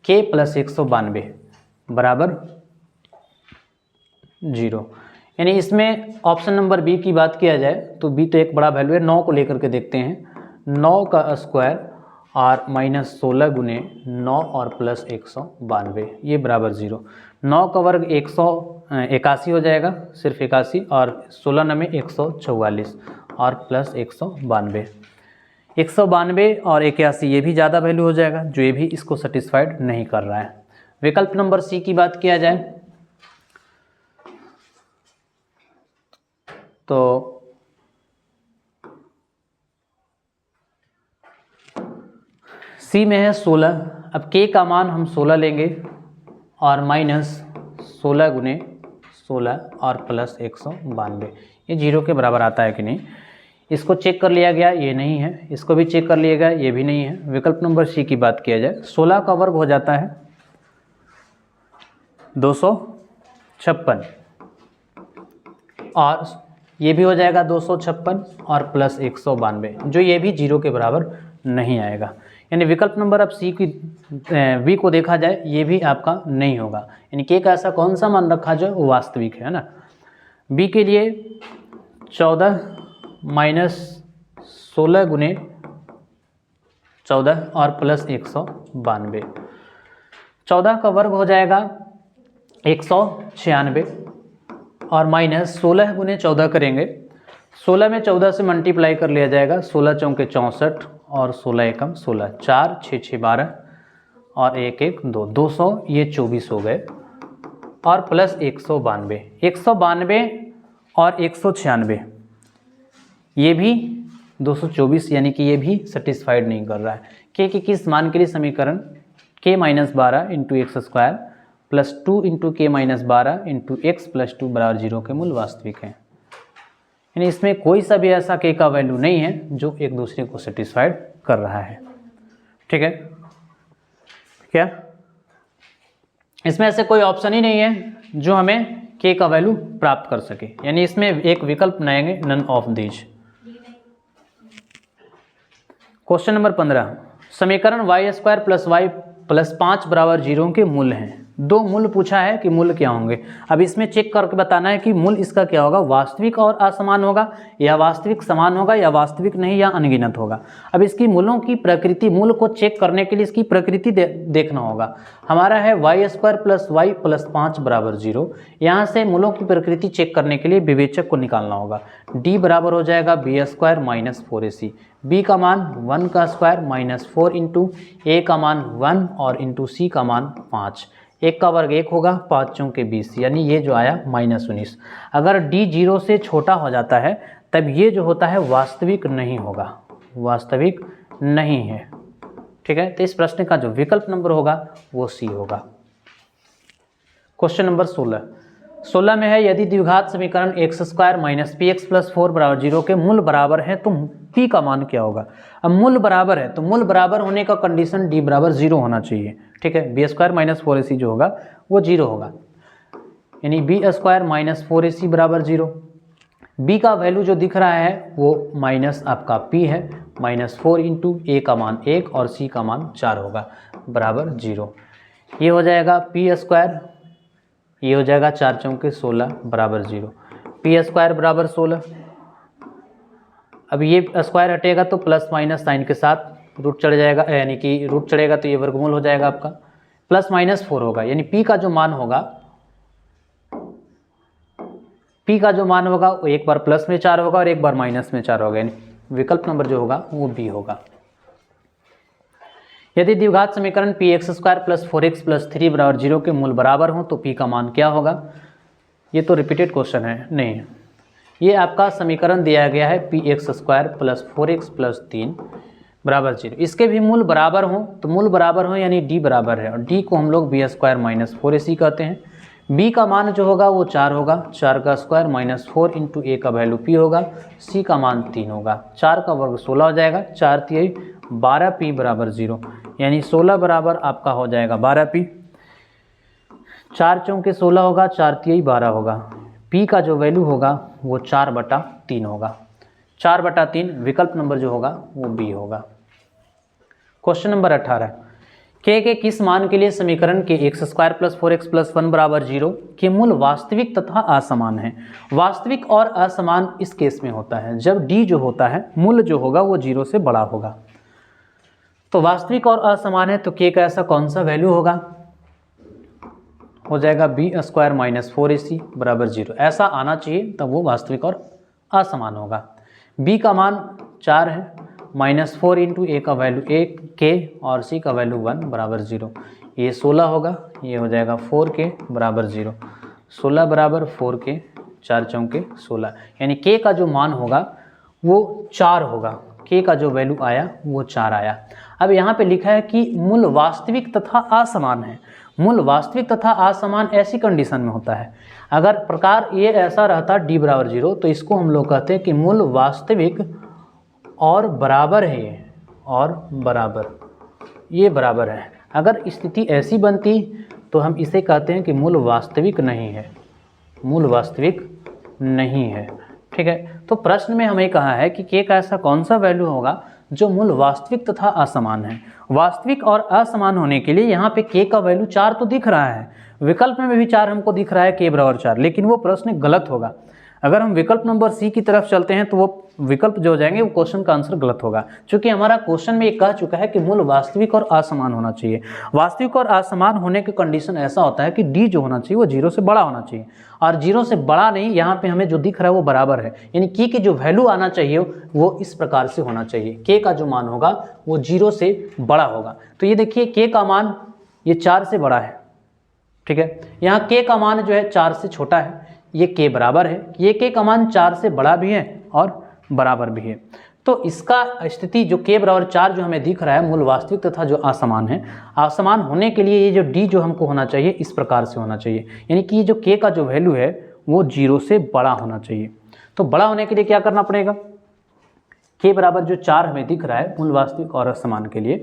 k प्लस 192 बराबर 0। यानी इसमें ऑप्शन नंबर बी की बात किया जाए तो बी तो एक बड़ा वैल्यू है। 9 को लेकर के देखते हैं, 9 का स्क्वायर और माइनस 16 गुने 9 और प्लस 192 ये बराबर 0। 9 का वर्ग 181 हो जाएगा, सिर्फ 81 और 16 नमे 144 और प्लस 192। 192 और 81 ये भी ज़्यादा वैल्यू हो जाएगा, जो ये भी इसको सेटिस्फाइड नहीं कर रहा है। विकल्प नंबर सी की बात किया जाए तो सी में है 16। अब के का मान हम 16 लेंगे और माइनस 16 गुने 16 और प्लस 192 ये 0 के बराबर आता है कि नहीं, इसको चेक कर लिया गया, ये नहीं है। इसको भी चेक कर लिया गया, ये भी नहीं है। विकल्प नंबर सी की बात किया जाए, 16 का वर्ग हो जाता है 256 और ये भी हो जाएगा 256 और प्लस 192 जो ये भी 0 के बराबर नहीं आएगा। यानी विकल्प नंबर अब सी की बी को देखा जाए ये भी आपका नहीं होगा। यानी के का ऐसा कौन सा मान रखा जो वो वास्तविक है ना। बी के लिए 14 माइनस 16 गुने 14 और प्लस 192, 14 का वर्ग हो जाएगा 196 और माइनस 16 गुने 14 करेंगे, 16 में 14 से मल्टीप्लाई कर लिया जाएगा, 16 चौके 64 और 16 एकम 16, 4 6 6 12 और 1 1 2, 200 ये 24 हो गए और प्लस 192, 192 और 196 ये भी 224 यानी कि ये भी सेटिस्फाइड नहीं कर रहा है। के किस मान के लिए समीकरण k minus 12 into x square plus 2 into के माइनस 12 इंटू एक्स प्लस 2 बराबर 0 के मूल वास्तविक हैं। यानी इसमें कोई सा भी ऐसा k का वैल्यू नहीं है जो एक दूसरे को सेटिस्फाइड कर रहा है। ठीक है क्या, इसमें ऐसे कोई ऑप्शन ही नहीं है जो हमें k का वैल्यू प्राप्त कर सके। यानी इसमें एक विकल्प बनाएंगे none of these. Question number 15, समीकरण Y square plus Y plus 5 बराबर 0 के मूल हैं। दो मूल पूछा है कि मूल क्या होंगे। अब इसमें चेक करके बताना है कि मूल इसका क्या होगा, वास्तविक और असमान होगा, या वास्तविक समान होगा, या वास्तविक नहीं, या अनगिनत होगा। अब इसकी मूलों की प्रकृति, मूल को चेक करने के लिए इसकी प्रकृति देखना होगा। हमारा है Y square plus Y plus 5 बराबर 0। यहाँ से मूलों की प्रकृति चेक करने के लिए विवेचक को निकालना होगा। डी बराबर हो जाएगा B square minus 4ac, B का मान 1 का स्क्वायर माइनस 4 इंटू ए का मान 1 और इंटू सी का मान 5। 1 का वर्ग 1 होगा, 5 चौके 20, यानी ये जो आया -19। अगर d 0 से छोटा हो जाता है तब ये जो होता है वास्तविक नहीं होगा, वास्तविक नहीं है। ठीक है, तो इस प्रश्न का जो विकल्प नंबर होगा वो सी होगा। क्वेश्चन नंबर 16 में है यदि द्विघात समीकरण x square minus P x plus 4 बराबर 0 के मूल बराबर है तो p का मान क्या होगा। अब मूल बराबर है तो मूल बराबर होने का कंडीशन d बराबर 0 होना चाहिए। ठीक है, बी स्क्वायर माइनस 4ac जो होगा वो 0 होगा, यानी बी स्क्वायर माइनस 4ac बराबर 0। b का वैल्यू जो दिख रहा है वो माइनस आपका p है, -4 इंटू ए का मान 1 और c का मान 4 होगा बराबर 0। ये हो जाएगा पी स्क्वायर, ये हो जाएगा 4 चौके 16 बराबर 0, पी स्क्वायर बराबर 16। अब ये स्क्वायर हटेगा तो प्लस माइनस साइन के साथ रूट चढ़ जाएगा, यानी कि रूट चढ़ेगा तो ये वर्गमूल हो जाएगा आपका, प्लस माइनस 4 होगा, यानी p का जो मान होगा, p का जो मान होगा वो एक बार प्लस में 4 होगा और एक बार माइनस में 4 होगा, यानी विकल्प नंबर जो होगा वो b होगा। यदि द्विघात समीकरण P x square plus 4x plus 3 बराबर 0 के मूल बराबर हो तो p का मान क्या होगा। ये तो रिपीटेड क्वेश्चन है, नहीं, ये आपका समीकरण दिया गया है P x square plus 4x plus 3 बराबर 0। इसके भी मूल बराबर हों तो मूल बराबर हो यानी d बराबर है, और d को हम लोग बी स्क्वायर माइनस 4ac कहते हैं। b का मान जो होगा वो 4 होगा, 4 का स्क्वायर माइनस 4 इंटू ए का वैल्यू p होगा, c का मान 3 होगा, 4 का वर्ग 16 हो जाएगा, 4 तिहाई 12p बराबर 0, यानी 16 बराबर आपका हो जाएगा 12p। 4 चौके 16 होगा, 4 तिहाई 12 होगा, p का जो वैल्यू होगा वो 4/3 होगा, 4/3 विकल्प नंबर जो होगा वो b होगा। क्वेश्चन नंबर 18, के किस मान के लिए समीकरण के x square plus 4x plus 1 बराबर 0 के मूल वास्तविक तथा असमान है। वास्तविक और असमान इस केस में होता है जब d जो होता है मूल जो होगा वो 0 से बड़ा होगा। तो वास्तविक और असमान है तो k का ऐसा कौन सा वैल्यू होगा, हो जाएगा बी स्क्वायर माइनस 4ac बराबर 0। ऐसा आना चाहिए तब वो वास्तविक और असमान होगा। b का मान 4 है, -4 इंटू ए का वैल्यू 1 k और c का वैल्यू 1 बराबर 0, ये 16 होगा, ये हो जाएगा 4k बराबर 0, 16 बराबर 4k, 4 चौके 16, यानी k का जो मान होगा वो 4 होगा, k का जो वैल्यू आया वो 4 आया। अब यहाँ पे लिखा है कि मूल वास्तविक तथा असमान है। मूल वास्तविक तथा असमान ऐसी कंडीशन में होता है, अगर प्रकार ये ऐसा रहता d बराबर 0 तो इसको हम लोग कहते हैं कि मूल वास्तविक और बराबर है, ये और बराबर, ये बराबर है। अगर स्थिति ऐसी बनती तो हम इसे कहते हैं कि मूल वास्तविक नहीं है, मूल वास्तविक नहीं है। ठीक है, तो प्रश्न में हमें कहा है कि k का ऐसा कौन सा वैल्यू होगा जो मूल वास्तविक तथा असमान है। वास्तविक और असमान होने के लिए यहाँ पे k का वैल्यू 4 तो दिख रहा है, विकल्प में भी 4 हमको दिख रहा है k बराबर 4, लेकिन वो प्रश्न गलत होगा। अगर हम विकल्प नंबर सी की तरफ चलते हैं तो वो विकल्प जो हो जाएंगे वो क्वेश्चन का आंसर गलत होगा, क्योंकि हमारा क्वेश्चन में ये कह चुका है कि मूल वास्तविक और असमान होना चाहिए। वास्तविक और असमान होने की कंडीशन ऐसा होता है कि d जो होना चाहिए वो 0 से बड़ा होना चाहिए, और 0 से बड़ा नहीं, यहाँ पे हमें जो दिख रहा है वो बराबर है, यानी k की जो वैल्यू आना चाहिए वो इस प्रकार से होना चाहिए, k का जो मान होगा वो 0 से बड़ा होगा। तो ये देखिए k का मान ये 4 से बड़ा है, ठीक है, यहाँ k का मान जो है 4 से छोटा है, ये k बराबर है, ये k का मान 4 से बड़ा भी है और बराबर भी है। तो इसका स्थिति जो k बराबर 4 जो हमें दिख रहा है मूल वास्तविक तथा जो असमान है, असमान होने के लिए ये जो d जो हमको होना चाहिए इस प्रकार से होना चाहिए, यानी कि ये जो k का जो वैल्यू है वो 0 से बड़ा होना चाहिए। तो बड़ा होने के लिए क्या करना पड़ेगा, k बराबर जो 4 हमें दिख रहा है मूल वास्तविक और असमान के लिए,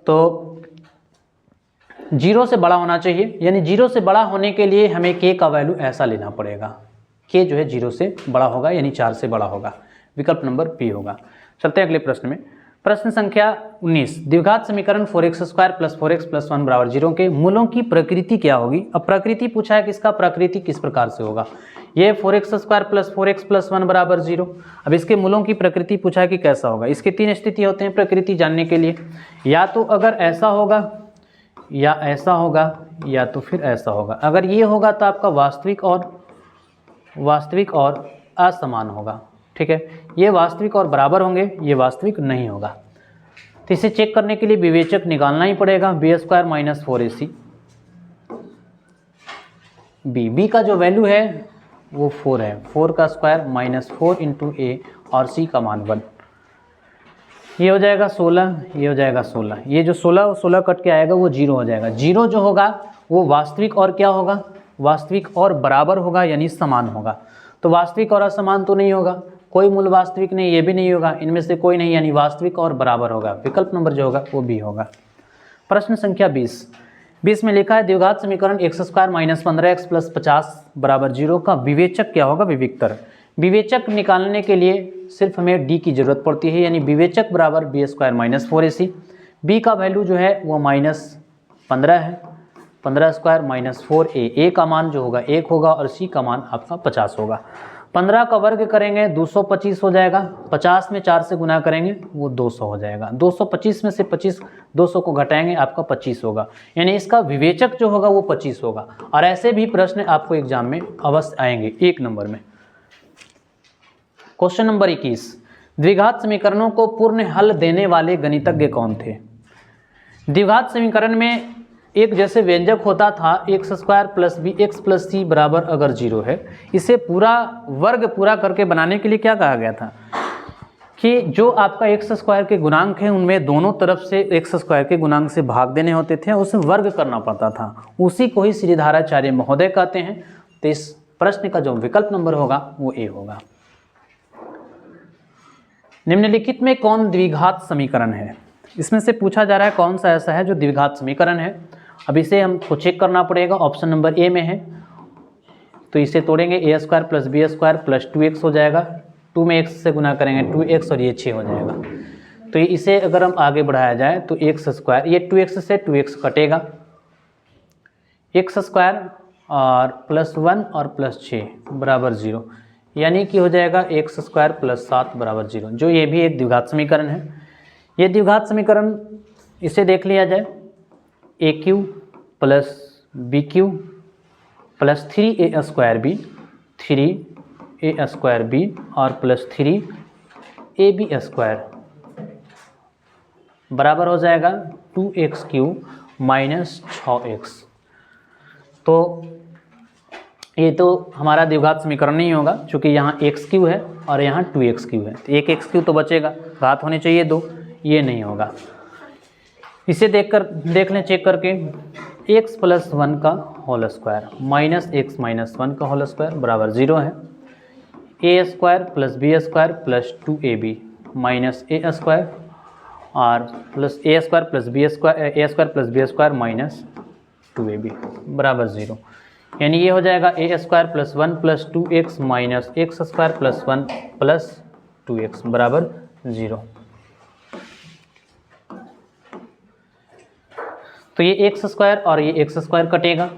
तो 0 से बड़ा होना चाहिए, यानी 0 से बड़ा होने के लिए हमें k का वैल्यू ऐसा लेना पड़ेगा, k जो है 0 से बड़ा होगा यानी 4 से बड़ा होगा, विकल्प नंबर p होगा। चलते हैं अगले प्रश्न में। प्रश्न संख्या 19, द्विघात समीकरण 4x² + 4x + 1 = 0 के मूलों की प्रकृति क्या होगी। अब प्रकृति पूछा है कि इसका प्रकृति किस प्रकार से होगा। ये 4x² + 4x + 1 = 0। अब इसके मूलों की प्रकृति पूछा है कि कैसा होगा। इसके 3 स्थिति होते हैं प्रकृति जानने के लिए, या तो अगर ऐसा होगा, या ऐसा होगा, या तो फिर ऐसा होगा। अगर ये होगा तो आपका वास्तविक और असमान होगा। ठीक है, ये वास्तविक और बराबर होंगे, ये वास्तविक नहीं होगा। तो इसे चेक करने के लिए विवेचक निकालना ही पड़ेगा, b² - 4ac। b का जो वैल्यू है वो 4 है, 4 का स्क्वायर -4 × a और c का मान 1। ये हो जाएगा 16, ये हो जाएगा 16। ये जो 16 और 16 कट के आएगा वो 0 हो जाएगा। 0 जो होगा वो वास्तविक और क्या होगा, वास्तविक और बराबर होगा, यानी समान होगा। तो वास्तविक और असमान तो नहीं होगा, कोई मूल वास्तविक नहीं, ये भी नहीं होगा, इनमें से कोई नहीं, यानी वास्तविक और बराबर होगा। विकल्प नंबर जो होगा वो भी होगा। प्रश्न संख्या 20 में लिखा है द्विघात समीकरण x² - 15x + 50 = 0 का विवेचक क्या होगा, विविक्तर। विवेचक निकालने के लिए सिर्फ हमें d की जरूरत पड़ती है, यानी विवेचक बराबर b² - 4ac। b का वैल्यू जो है वो -15 है, 15² - 4a। a का मान जो होगा 1 होगा और c का मान आपका 50 होगा। 15 का वर्ग करेंगे 225 हो जाएगा, 50 में 4 से गुना करेंगे वो 200 हो जाएगा। 225 में से 200 को घटाएंगे आपका 25 होगा, यानी इसका विवेचक जो होगा वो 25 होगा। और ऐसे भी प्रश्न आपको एग्जाम में अवश्य आएंगे 1 नंबर में। क्वेश्चन नंबर 21, द्विघात समीकरणों को पूर्ण हल देने वाले गणितज्ञ कौन थे। द्विघात समीकरण में एक जैसे व्यंजक होता था x² + bx + c बराबर अगर 0 है, इसे वर्ग पूरा करके बनाने के लिए क्या कहा गया था कि जो आपका x² के गुणांक है उनमें दोनों तरफ से x² के गुणांक से भाग देने होते थे, उसे वर्ग करना पड़ता था। उसी को ही श्रीधराचार्य महोदय कहते हैं। तो इस प्रश्न का जो विकल्प नंबर होगा वो ए होगा। निम्नलिखित में कौन द्विघात समीकरण है। इसमें से पूछा जा रहा है कौन सा ऐसा है जो द्विघात समीकरण है। अब इसे हमको चेक करना पड़ेगा, ऑप्शन नंबर ए में है। तो इसे तोड़ेंगे, a² + b² + 2x हो जाएगा, 2 में x से गुना करेंगे 2x और ये 6 हो जाएगा। तो इसे अगर हम आगे बढ़ाया जाए तो x², ये 2x से 2x कटेगा, x² और +1 और +6 = 0, यानी कि हो जाएगा x² + 7 = 0, जो ये भी एक द्विघात समीकरण है। ये द्विघात समीकरण इसे देख लिया जाए, AQ + BQ + 3a² b और +3ab² बराबर हो जाएगा 2x³ - 6x। तो ये तो हमारा द्विघात समीकरण नहीं होगा, क्योंकि यहाँ x³ है और यहाँ 2x³ है, तो एक x³ तो बचेगा, घात होने चाहिए 2, ये नहीं होगा। इसे देख लें चेक करके, x + 1 का होल स्क्वायर -x - 1 का होल स्क्वायर बराबर 0 है। a² + b² + 2ab - a² और प्लस a² + b² - 2ab बराबर 0, यानी ये हो जाएगा a² + 1 + 2x - x² + 1 + 2x बराबर 0। तो ये x² और ये x² कटेगा,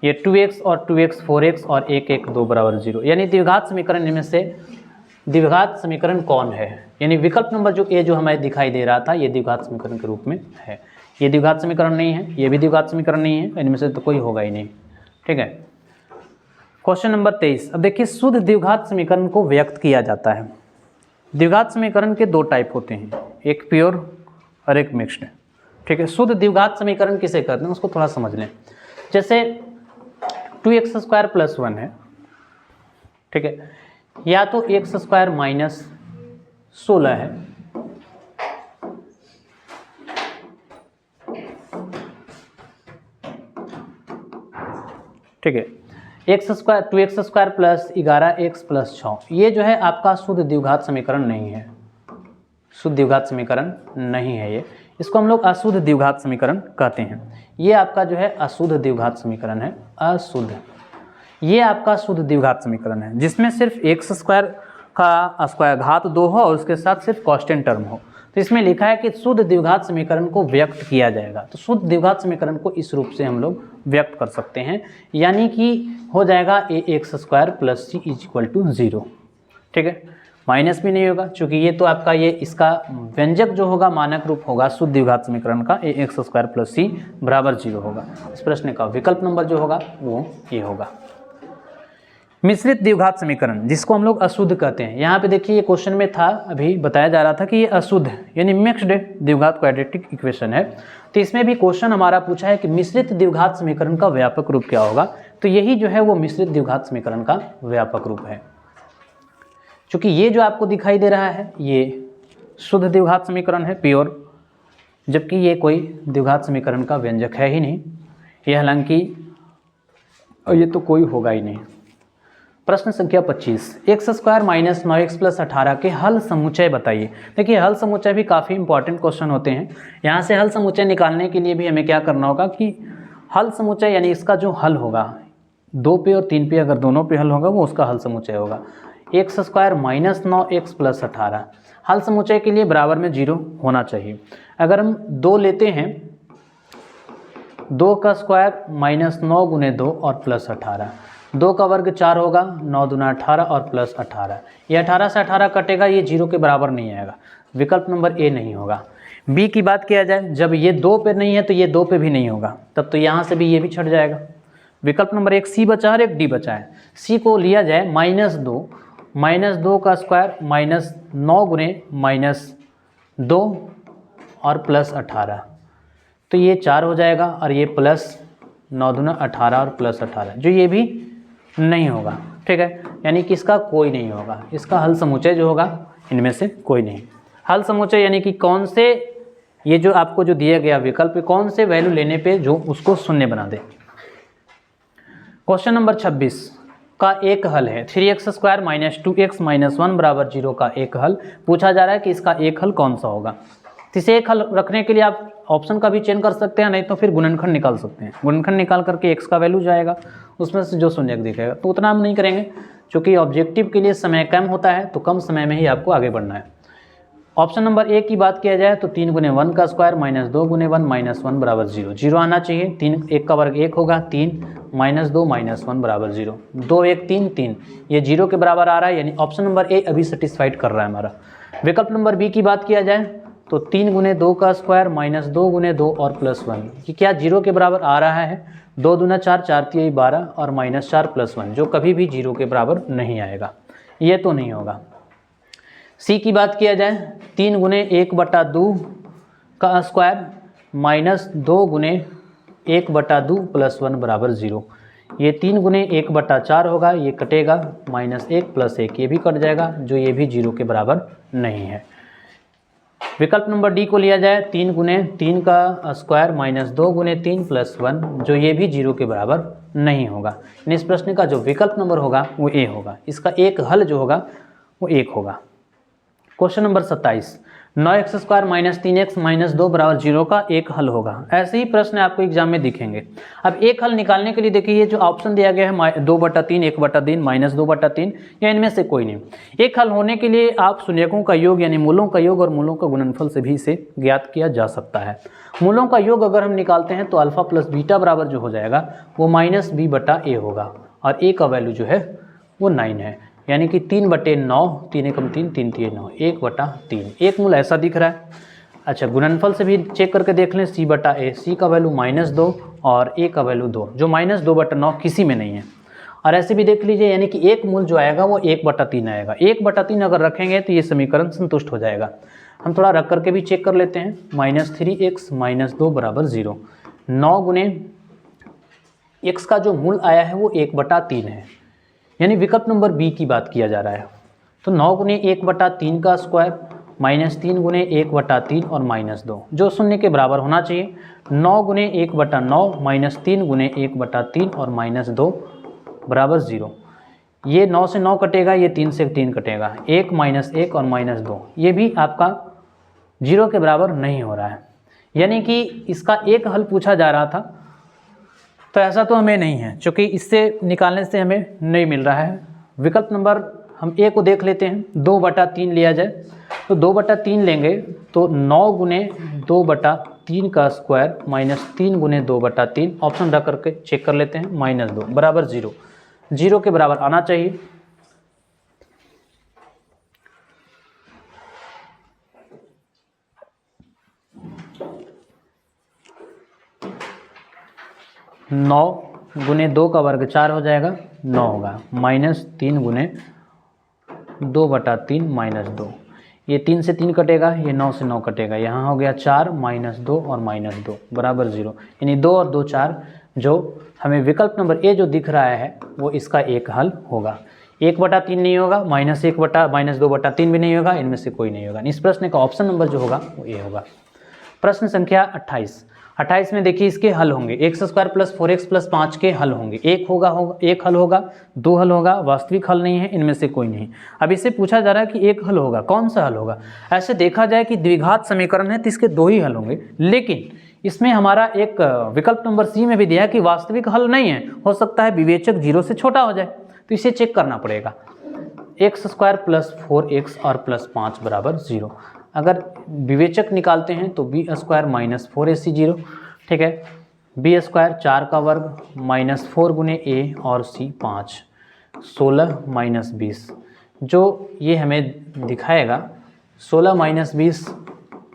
ये 2x और 2x 4x और 1 1 2 बराबर 0, यानी द्विघात समीकरण इनमें से द्विघात समीकरण कौन है, यानी विकल्प नंबर जो ए जो हमें दिखाई दे रहा था ये द्विघात समीकरण के रूप में है। ये द्विघात समीकरण नहीं है, ये भी द्विघात समीकरण नहीं है, इनमें से तो कोई होगा ही नहीं। ठीक है, क्वेश्चन नंबर 23। अब देखिए, शुद्ध द्विघात समीकरण को व्यक्त किया जाता है। द्विघात समीकरण के 2 टाइप होते हैं, एक प्योर और एक मिक्स्ड। ठीक है, शुद्ध द्विघात समीकरण किसे कहते हैं उसको थोड़ा समझ लें। जैसे 2x² + 1 है, ठीक है, या तो x² - 16 है, ठीक है, 2x² + 11x + 6, ये जो है आपका शुद्ध द्विघात समीकरण नहीं है, शुद्ध द्विघात समीकरण नहीं है ये, इसको हम लोग अशुद्ध द्विघात समीकरण कहते हैं। ये आपका जो है अशुद्ध द्विघात समीकरण है, अशुद्ध, ये आपका शुद्ध द्विघात समीकरण है, जिसमें सिर्फ x² का स्क्वायर घात 2 हो और उसके साथ सिर्फ कांस्टेंट टर्म हो। तो इसमें लिखा है कि शुद्ध द्विघात समीकरण को व्यक्त किया जाएगा। तो शुद्ध द्विघात समीकरण को इस रूप से हम लोग व्यक्त कर सकते हैं, यानी कि हो जाएगा ax² plus c equal to 0। ठीक है, माइनस भी नहीं होगा क्योंकि ये तो आपका ये इसका व्यंजक जो होगा मानक रूप होगा शुद्ध द्विघात समीकरण का ax² प्लस c बराबर 0 होगा। इस प्रश्न का विकल्प नंबर जो होगा वो ये होगा। मिश्रित द्विघात समीकरण जिसको हम लोग अशुद्ध कहते हैं, यहाँ पे देखिए ये क्वेश्चन में था, अभी बताया जा रहा था कि ये अशुद्ध यानी मिक्स्ड द्विघात क्वाड्रेटिक इक्वेशन है। तो इसमें भी क्वेश्चन हमारा पूछा है कि मिश्रित द्विघात समीकरण का व्यापक रूप क्या होगा। तो यही जो है वो मिश्रित द्विघात समीकरण का व्यापक रूप है, क्योंकि ये जो आपको दिखाई दे रहा है ये शुद्ध द्विघात समीकरण है प्योर, जबकि ये कोई द्विघात समीकरण का व्यंजक है ही नहीं, ये हालांकि ये तो कोई होगा ही नहीं। प्रश्न संख्या 25, x² माइनस 9x प्लस 18 के हल समुच्चय बताइए। देखिए हल समुच्चय भी काफ़ी इंपॉर्टेंट क्वेश्चन होते हैं। यहाँ से हल समुच्चय निकालने के लिए भी हमें क्या करना होगा कि हल समुच्चय यानी इसका जो हल होगा 2 पे और 3 पे अगर दोनों पे हल होगा वो उसका हल समुच्चय होगा। x² माइनस 9x प्लस 18 हल समुच्चय के लिए बराबर में 0 होना चाहिए। अगर हम 2 लेते हैं, 2 का स्क्वायर माइनस 9 गुने 2 और प्लस 18, 2 का वर्ग 4 होगा, 9 दूना 18 और प्लस 18, ये 18 से 18 कटेगा, ये 0 के बराबर नहीं आएगा, विकल्प नंबर ए नहीं होगा। बी की बात किया जाए, जब ये 2 पे नहीं है तो ये 2 पे भी नहीं होगा, तब तो यहाँ से भी ये भी छट जाएगा। विकल्प नंबर 1 सी बचा और 1 डी बचा है। सी को लिया जाए माइनस 2 का स्क्वायर माइनस 9 गुने माइनस 2 और प्लस 18, तो ये 4 हो जाएगा और ये प्लस 9 दूना 18 और प्लस 18, जो ये भी नहीं होगा। ठीक है, यानी कि इसका कोई नहीं होगा, इसका हल समुच्चय जो होगा इनमें से कोई नहीं। हल समुच्चय यानी कि कौन से, ये जो आपको जो दिया गया विकल्प कौन से वैल्यू लेने पे जो उसको शून्य बना दे। क्वेश्चन नंबर 26 का एक हल है 3x² माइनस 2x माइनस 1 बराबर 0 का एक हल पूछा जा रहा है कि इसका एक हल कौन सा होगा। तो इसे एक हल रखने के लिए आप ऑप्शन का भी चयन कर सकते हैं, नहीं तो फिर गुणनखंड निकाल सकते हैं। गुणनखंड निकाल करके x का वैल्यू जाएगा, उसमें से जो शून्य दिखेगा, तो उतना हम नहीं करेंगे क्योंकि ऑब्जेक्टिव के लिए समय कम होता है, तो कम समय में ही आपको आगे बढ़ना है। ऑप्शन नंबर ए की बात किया जाए तो 3 गुने 1 का स्क्वायर माइनस 2 गुने 1 माइनस 1 बराबर 0, 0 आना चाहिए। 3 1 का वर्ग 1 होगा, 3 माइनस 2 माइनस 1 बराबर 0, 2 1 3 3, ये 0 के बराबर आ रहा है, यानी ऑप्शन नंबर ए अभी सेटिस्फाइड कर रहा है हमारा। विकल्प नंबर बी की बात किया जाए तो 3 गुने 2 का स्क्वायर माइनस 2 गुने 2 और प्लस 1, कि क्या 0 के बराबर आ रहा है। 2 दूना 4, 4 3 12 और माइनस 4 प्लस 1, जो कभी भी 0 के बराबर नहीं आएगा, ये तो नहीं होगा। सी की बात किया जाए 3 गुने 1/2 का स्क्वायर माइनस 2 गुने 1/2 प्लस 1 बराबर 0, ये 3 गुने 1/4 होगा, ये कटेगा, माइनस 1 प्लस 1 ये भी कट जाएगा, जो ये भी 0 के बराबर नहीं है। विकल्प नंबर डी को लिया जाए 3 गुने 3 का स्क्वायर माइनस 2 गुने 3 प्लस 1, जो ये भी 0 के बराबर नहीं होगा। इस प्रश्न का जो विकल्प नंबर होगा वो ए होगा, इसका एक हल जो होगा वो 1 होगा। Question number 27, 9x² minus 3x minus 2 बराबर 0 का एक हल होगा। ऐसे ही प्रश्न आपको एग्जाम में दिखेंगे। अब एक हल निकालने के लिए देखिए ये जो ऑप्शन दिया गया है 2/3 1/3 माइनस 2/3, या इनमें से कोई नहीं। एक हल होने के लिए आप शून्यकों का योग यानी मूलों का योग और मूलों का गुणनफल से भी इसे ज्ञात किया जा सकता है। मूलों का योग अगर हम निकालते हैं तो अल्फा प्लस बीटा बराबर जो हो जाएगा वो माइनस b/a होगा, और a का वैल्यू जो है वो 9 है, यानी कि 3/9, 3 एकम 3 3 3 9, 1/3, एक मूल ऐसा दिख रहा है। अच्छा, गुणनफल से भी चेक करके देख लें, c/a, c का वैल्यू -2 और a का वैल्यू 2, जो -2/9 किसी में नहीं है। और ऐसे भी देख लीजिए, यानी कि एक मूल जो आएगा वो 1/3 आएगा। 1/3 अगर रखेंगे तो ये समीकरण संतुष्ट हो जाएगा। हम थोड़ा रख करके भी चेक कर लेते हैं। -3x - 2 बराबर 0, 9 गुने x का जो मूल आया है वो 1/3 है, यानी विकल्प नंबर बी की बात किया जा रहा है। तो 9 गुने 1/3 का स्क्वायर -3 गुने 1/3 और -2, जो शून्य के बराबर होना चाहिए। 9 गुने 1/9 -3 गुने 1/3 और -2 बराबर 0, ये 9 से 9 कटेगा, ये 3 से 3 कटेगा, 1 -1 और -2, ये भी आपका 0 के बराबर नहीं हो रहा है, यानी कि इसका एक हल पूछा जा रहा था। तो ऐसा तो हमें नहीं है, क्योंकि इससे निकालने से हमें नहीं मिल रहा है। विकल्प नंबर हम ए को देख लेते हैं, 2/3 लिया जाए तो 2/3 लेंगे तो 9 गुने 2/3 का स्क्वायर माइनस 3 गुने 2/3, ऑप्शन रख करके चेक कर लेते हैं, -2 बराबर 0, 0 के बराबर आना चाहिए। नौ गुने 2 का वर्ग 4 हो जाएगा, 9 होगा, -3 गुने 2/3 -2, ये 3 से 3 कटेगा, ये 9 से 9 कटेगा, यहाँ हो गया 4 -2 और -2 बराबर 0, यानी 2 और 2 4, जो हमें विकल्प नंबर ए जो दिख रहा है वो इसका एक हल होगा। 1/3 नहीं होगा, -2/3 भी नहीं होगा, इनमें से कोई नहीं होगा। इस प्रश्न का ऑप्शन नंबर जो होगा वो ए होगा। प्रश्न संख्या 28 में देखिए इसके हल होंगे, x² + 4x + 5 के हल होंगे, एक हल होगा, 2 हल होगा, वास्तविक हल नहीं है, इनमें से कोई नहीं। अब इससे पूछा जा रहा है कि एक हल होगा, कौन सा हल होगा? ऐसे देखा जाए कि द्विघात समीकरण है तो इसके 2 ही हल होंगे, लेकिन इसमें हमारा एक विकल्प नंबर सी में भी दिया है कि वास्तविक हल नहीं है, हो सकता है विवेचक 0 से छोटा हो जाए, तो इसे चेक करना पड़ेगा। x² + 4x और +5 बराबर 0, अगर विवेचक निकालते हैं तो b² - 4ac 0, ठीक है, b² 4 का वर्ग -4 गुने a और c 5, 16 - 20, जो ये हमें दिखाएगा 16 - 20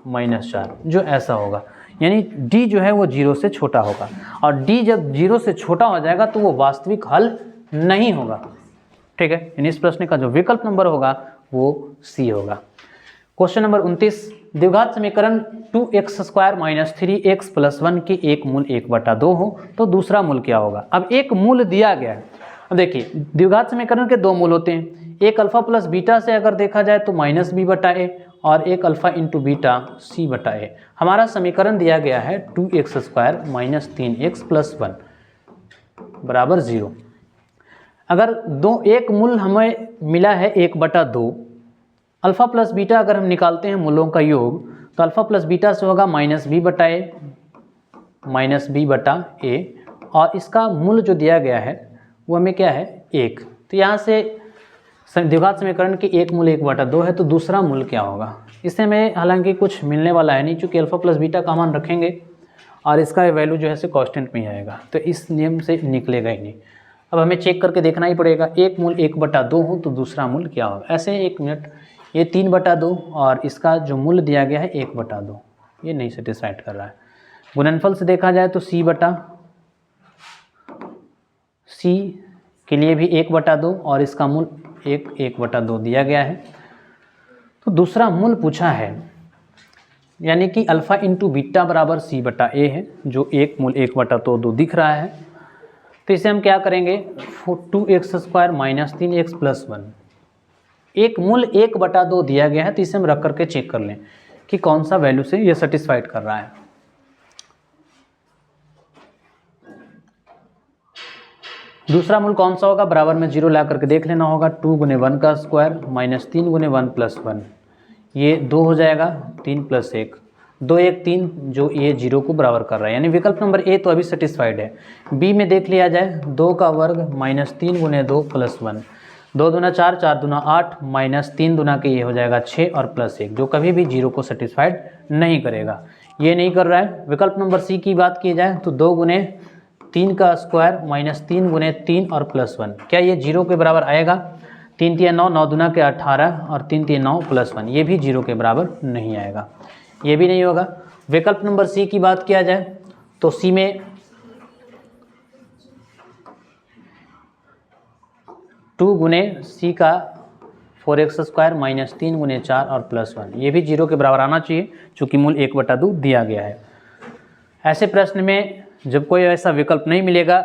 -4, जो ऐसा होगा, यानी d जो है वो 0 से छोटा होगा, और d जब 0 से छोटा हो जाएगा तो वो वास्तविक हल नहीं होगा, ठीक है। यानी इस प्रश्न का जो विकल्प नंबर होगा वो सी होगा। क्वेश्चन नंबर 29, द्विघात समीकरण 2x² - 3x + 1 के एक मूल 1/2 हो तो दूसरा मूल क्या होगा? अब एक मूल दिया गया है, अब देखिए द्विघात समीकरण के 2 मूल होते हैं, एक अल्फा प्लस बीटा से अगर देखा जाए तो -b/a और एक अल्फा × बीटा c/a। हमारा समीकरण दिया गया है 2x² - 3x + 1 बराबर 0। अगर एक मूल हमें मिला है 1/2, अल्फा प्लस बीटा अगर हम निकालते हैं मूलों का योग तो अल्फा प्लस बीटा से होगा -b/a और इसका मूल जो दिया गया है वो हमें क्या है 1। तो यहाँ से द्विघात समीकरण के एक मूल 1/2 है, तो दूसरा मूल क्या होगा? इससे हमें हालांकि कुछ मिलने वाला है नहीं, चूँकि अल्फा प्लस बीटा का मान रखेंगे और इसका वैल्यू जो है से कांस्टेंट में ही आएगा, तो इस नियम से निकलेगा ही नहीं। अब हमें चेक करके देखना ही पड़ेगा, एक मूल 1/2 हो तो दूसरा मूल क्या होगा। ऐसे 1 मिनट, ये 3/2 और इसका जो मूल्य दिया गया है 1/2, ये नहीं सेटिस्फाइड कर रहा है। गुणनफल से देखा जाए तो c के लिए भी 1/2 और इसका मूल 1/2 दिया गया है। तो दूसरा मूल पूछा है, यानी कि अल्फा × बीटा बराबर c/a है, जो एक मूल 1/2 दिख रहा है। तो इसे हम क्या करेंगे, 2x² - 3x + 1, एक मूल 1/2 दिया गया है, तो इसे हम रख करके चेक कर लें कि कौन सा वैल्यू से ये सेटिस्फाइड कर रहा है। दूसरा मूल कौन सा होगा, बराबर में 0 ला करके देख लेना होगा। 2 गुने 1 का स्क्वायर -3 गुने 1 + 1, ये 2 हो जाएगा, 3 + 1, 2 1 3, जो ये 0 को बराबर कर रहा है, यानी विकल्प नंबर ए तो अभी सेटिस्फाइड है। बी में देख लिया जाए, 2 का वर्ग -3 गुने 2 + 1, 2 दूना 4, 4 दूना 8, -3 दूना के ये हो जाएगा 6 और +1, जो कभी भी 0 को सेटिस्फाइड नहीं करेगा, ये नहीं कर रहा है। विकल्प नंबर सी की बात की जाए तो 2 गुने 3 का स्क्वायर -3 गुने 3 और +1, क्या ये 0 के बराबर आएगा? 3 × 9, 9 दूना के 18 और 3 × 9 +1, ये भी 0 के बराबर नहीं आएगा, ये भी नहीं होगा। विकल्प नंबर सी की बात किया जाए तो सी में 2 गुने c का 4x² - 3 गुने 4 और +1, ये भी 0 के बराबर आना चाहिए, चूँकि मूल 1/2 दिया गया है। ऐसे प्रश्न में जब कोई ऐसा विकल्प नहीं मिलेगा,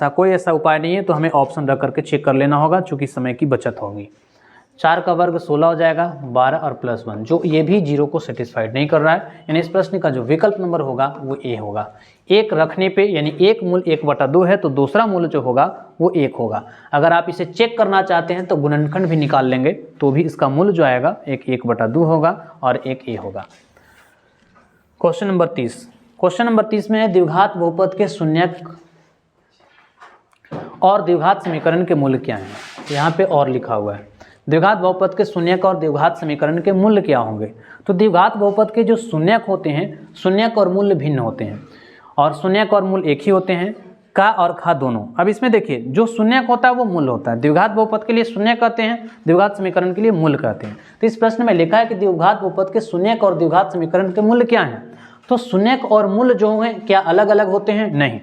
कोई ऐसा उपाय नहीं है, तो हमें ऑप्शन रख करके चेक कर लेना होगा, चूँकि समय की बचत होगी। 4 का वर्ग 16 हो जाएगा, 12 और +1, जो ये भी 0 को सेटिस्फाइड नहीं कर रहा है, यानी इस प्रश्न का जो विकल्प नंबर होगा वो ए होगा। एक रखने पे, यानी एक मूल 1/2 है तो दूसरा मूल जो होगा वो 1 होगा। अगर आप इसे चेक करना चाहते हैं तो गुणनखंड भी निकाल लेंगे, तो भी इसका मूल जो आएगा एक 1/2 होगा और एक ए होगा। क्वेश्चन नंबर 30 में है द्विघात बहुपद के शून्यक और द्विघात समीकरण के मूल क्या हैं। यहाँ पे और लिखा हुआ है, द्विघात बहुपद के शून्यक और द्विघात समीकरण के मूल्य क्या होंगे। तो द्विघात बहुपद के जो शून्यक होते हैं, शून्यक और मूल्य भिन्न होते हैं और शून्यक और मूल एक ही होते हैं, का और खा दोनों। अब इसमें देखिए, जो शून्यक होता है वो मूल होता है। द्विघात बहुपद के लिए शून्य कहते हैं, द्विघात समीकरण के लिए मूल कहते हैं। तो इस प्रश्न में लिखा है कि द्विघात बहुपद के शून्यक और द्विघात समीकरण के मूल्य क्या हैं। तो शून्यक और मूल जो हैं क्या अलग अलग होते हैं? नहीं,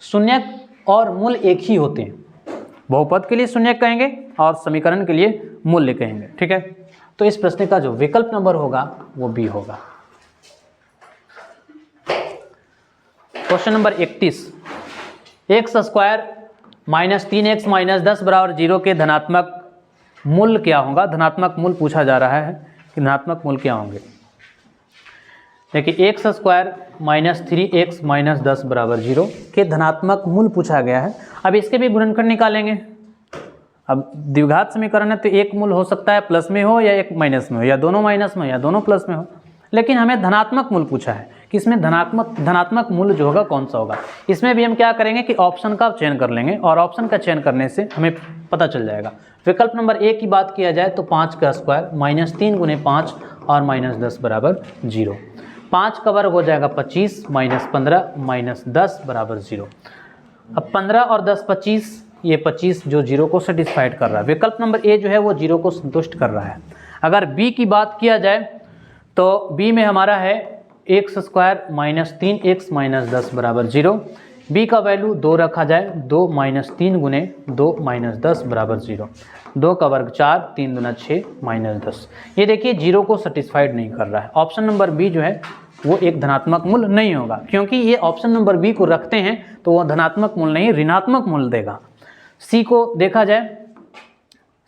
शून्यक और मूल एक ही होते हैं। बहुपद के लिए शून्यक कहेंगे और समीकरण के लिए मूल्य कहेंगे। ठीक है, तो इस प्रश्न का जो विकल्प नंबर होगा वो बी होगा। Question number 31, x square minus 3x minus 10 बराबर 0 के धनात्मक मूल क्या होगा। धनात्मक मूल पूछा जा रहा है कि धनात्मक मूल क्या होंगे। देखिए, x square minus 3x minus 10 बराबर 0 के धनात्मक मूल पूछा गया है। अब इसके भी गुणनखंड निकालेंगे। अब द्विघात समीकरण है तो एक मूल हो सकता है प्लस में हो या एक माइनस में हो, या दोनों माइनस में हो या दोनों प्लस में हो, लेकिन हमें धनात्मक मूल पूछा है कि इसमें धनात्मक मूल जो होगा कौन सा होगा। इसमें भी हम क्या करेंगे कि ऑप्शन का चयन कर लेंगे और ऑप्शन का चयन करने से हमें पता चल जाएगा। विकल्प नंबर ए की बात किया जाए तो 5 का स्क्वायर माइनस 3 गुने 5 और माइनस 10 बराबर 0। 5 का वर्ग हो जाएगा 25 माइनस 15 माइनस 10 बराबर 0। अब 15 और 10 25, ये 25 जो 0 को सेटिस्फाइड कर रहा है। विकल्प नंबर ए जो है वो 0 को संतुष्ट कर रहा है। अगर बी की बात किया जाए तो बी में हमारा है x square minus 3x minus 10 बराबर 0। बी का वैल्यू 2 रखा जाए, 2 माइनस 3 गुने 2 माइनस 10 बराबर 0। 2 का वर्ग 4, 3 दूना 6 माइनस 10। ये देखिए 0 को सेटिस्फाइड नहीं कर रहा है। ऑप्शन नंबर बी जो है वो एक धनात्मक मूल नहीं होगा, क्योंकि ये ऑप्शन नंबर बी को रखते हैं तो वह धनात्मक मूल नहीं ऋणात्मक मूल देगा। सी को देखा जाए,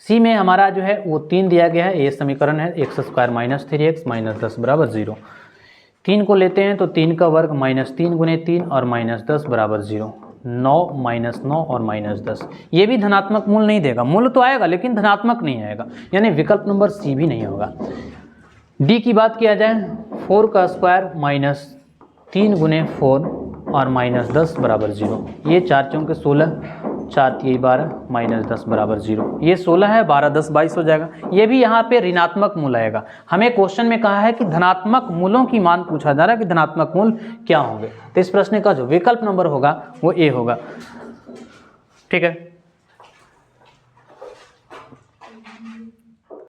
सी में हमारा जो है वो 3 दिया गया है। ये समीकरण है x square minus 3x minus 10 बराबर 0। 3 को लेते हैं तो 3 का वर्ग माइनस 3 गुने 3 और माइनस 10 बराबर 0। 9 माइनस 9 और माइनस 10, ये भी धनात्मक मूल नहीं देगा। मूल तो आएगा लेकिन धनात्मक नहीं आएगा, यानी विकल्प नंबर सी भी नहीं होगा। डी की बात किया जाए, 4 का स्क्वायर माइनस 3 गुने 4 और माइनस 10 बराबर 0। ये 4 चौके 16, 4 3 12 माइनस 10 बराबर 0। ये 16 है, 12 10 22 हो जाएगा। ये भी यहाँ पे ऋणात्मक मूल आएगा। हमें क्वेश्चन में कहा है कि धनात्मक मूलों की मान पूछा जा रहा है कि धनात्मक मूल क्या होंगे। तो इस प्रश्न का जो विकल्प नंबर होगा वो ए होगा। ठीक है।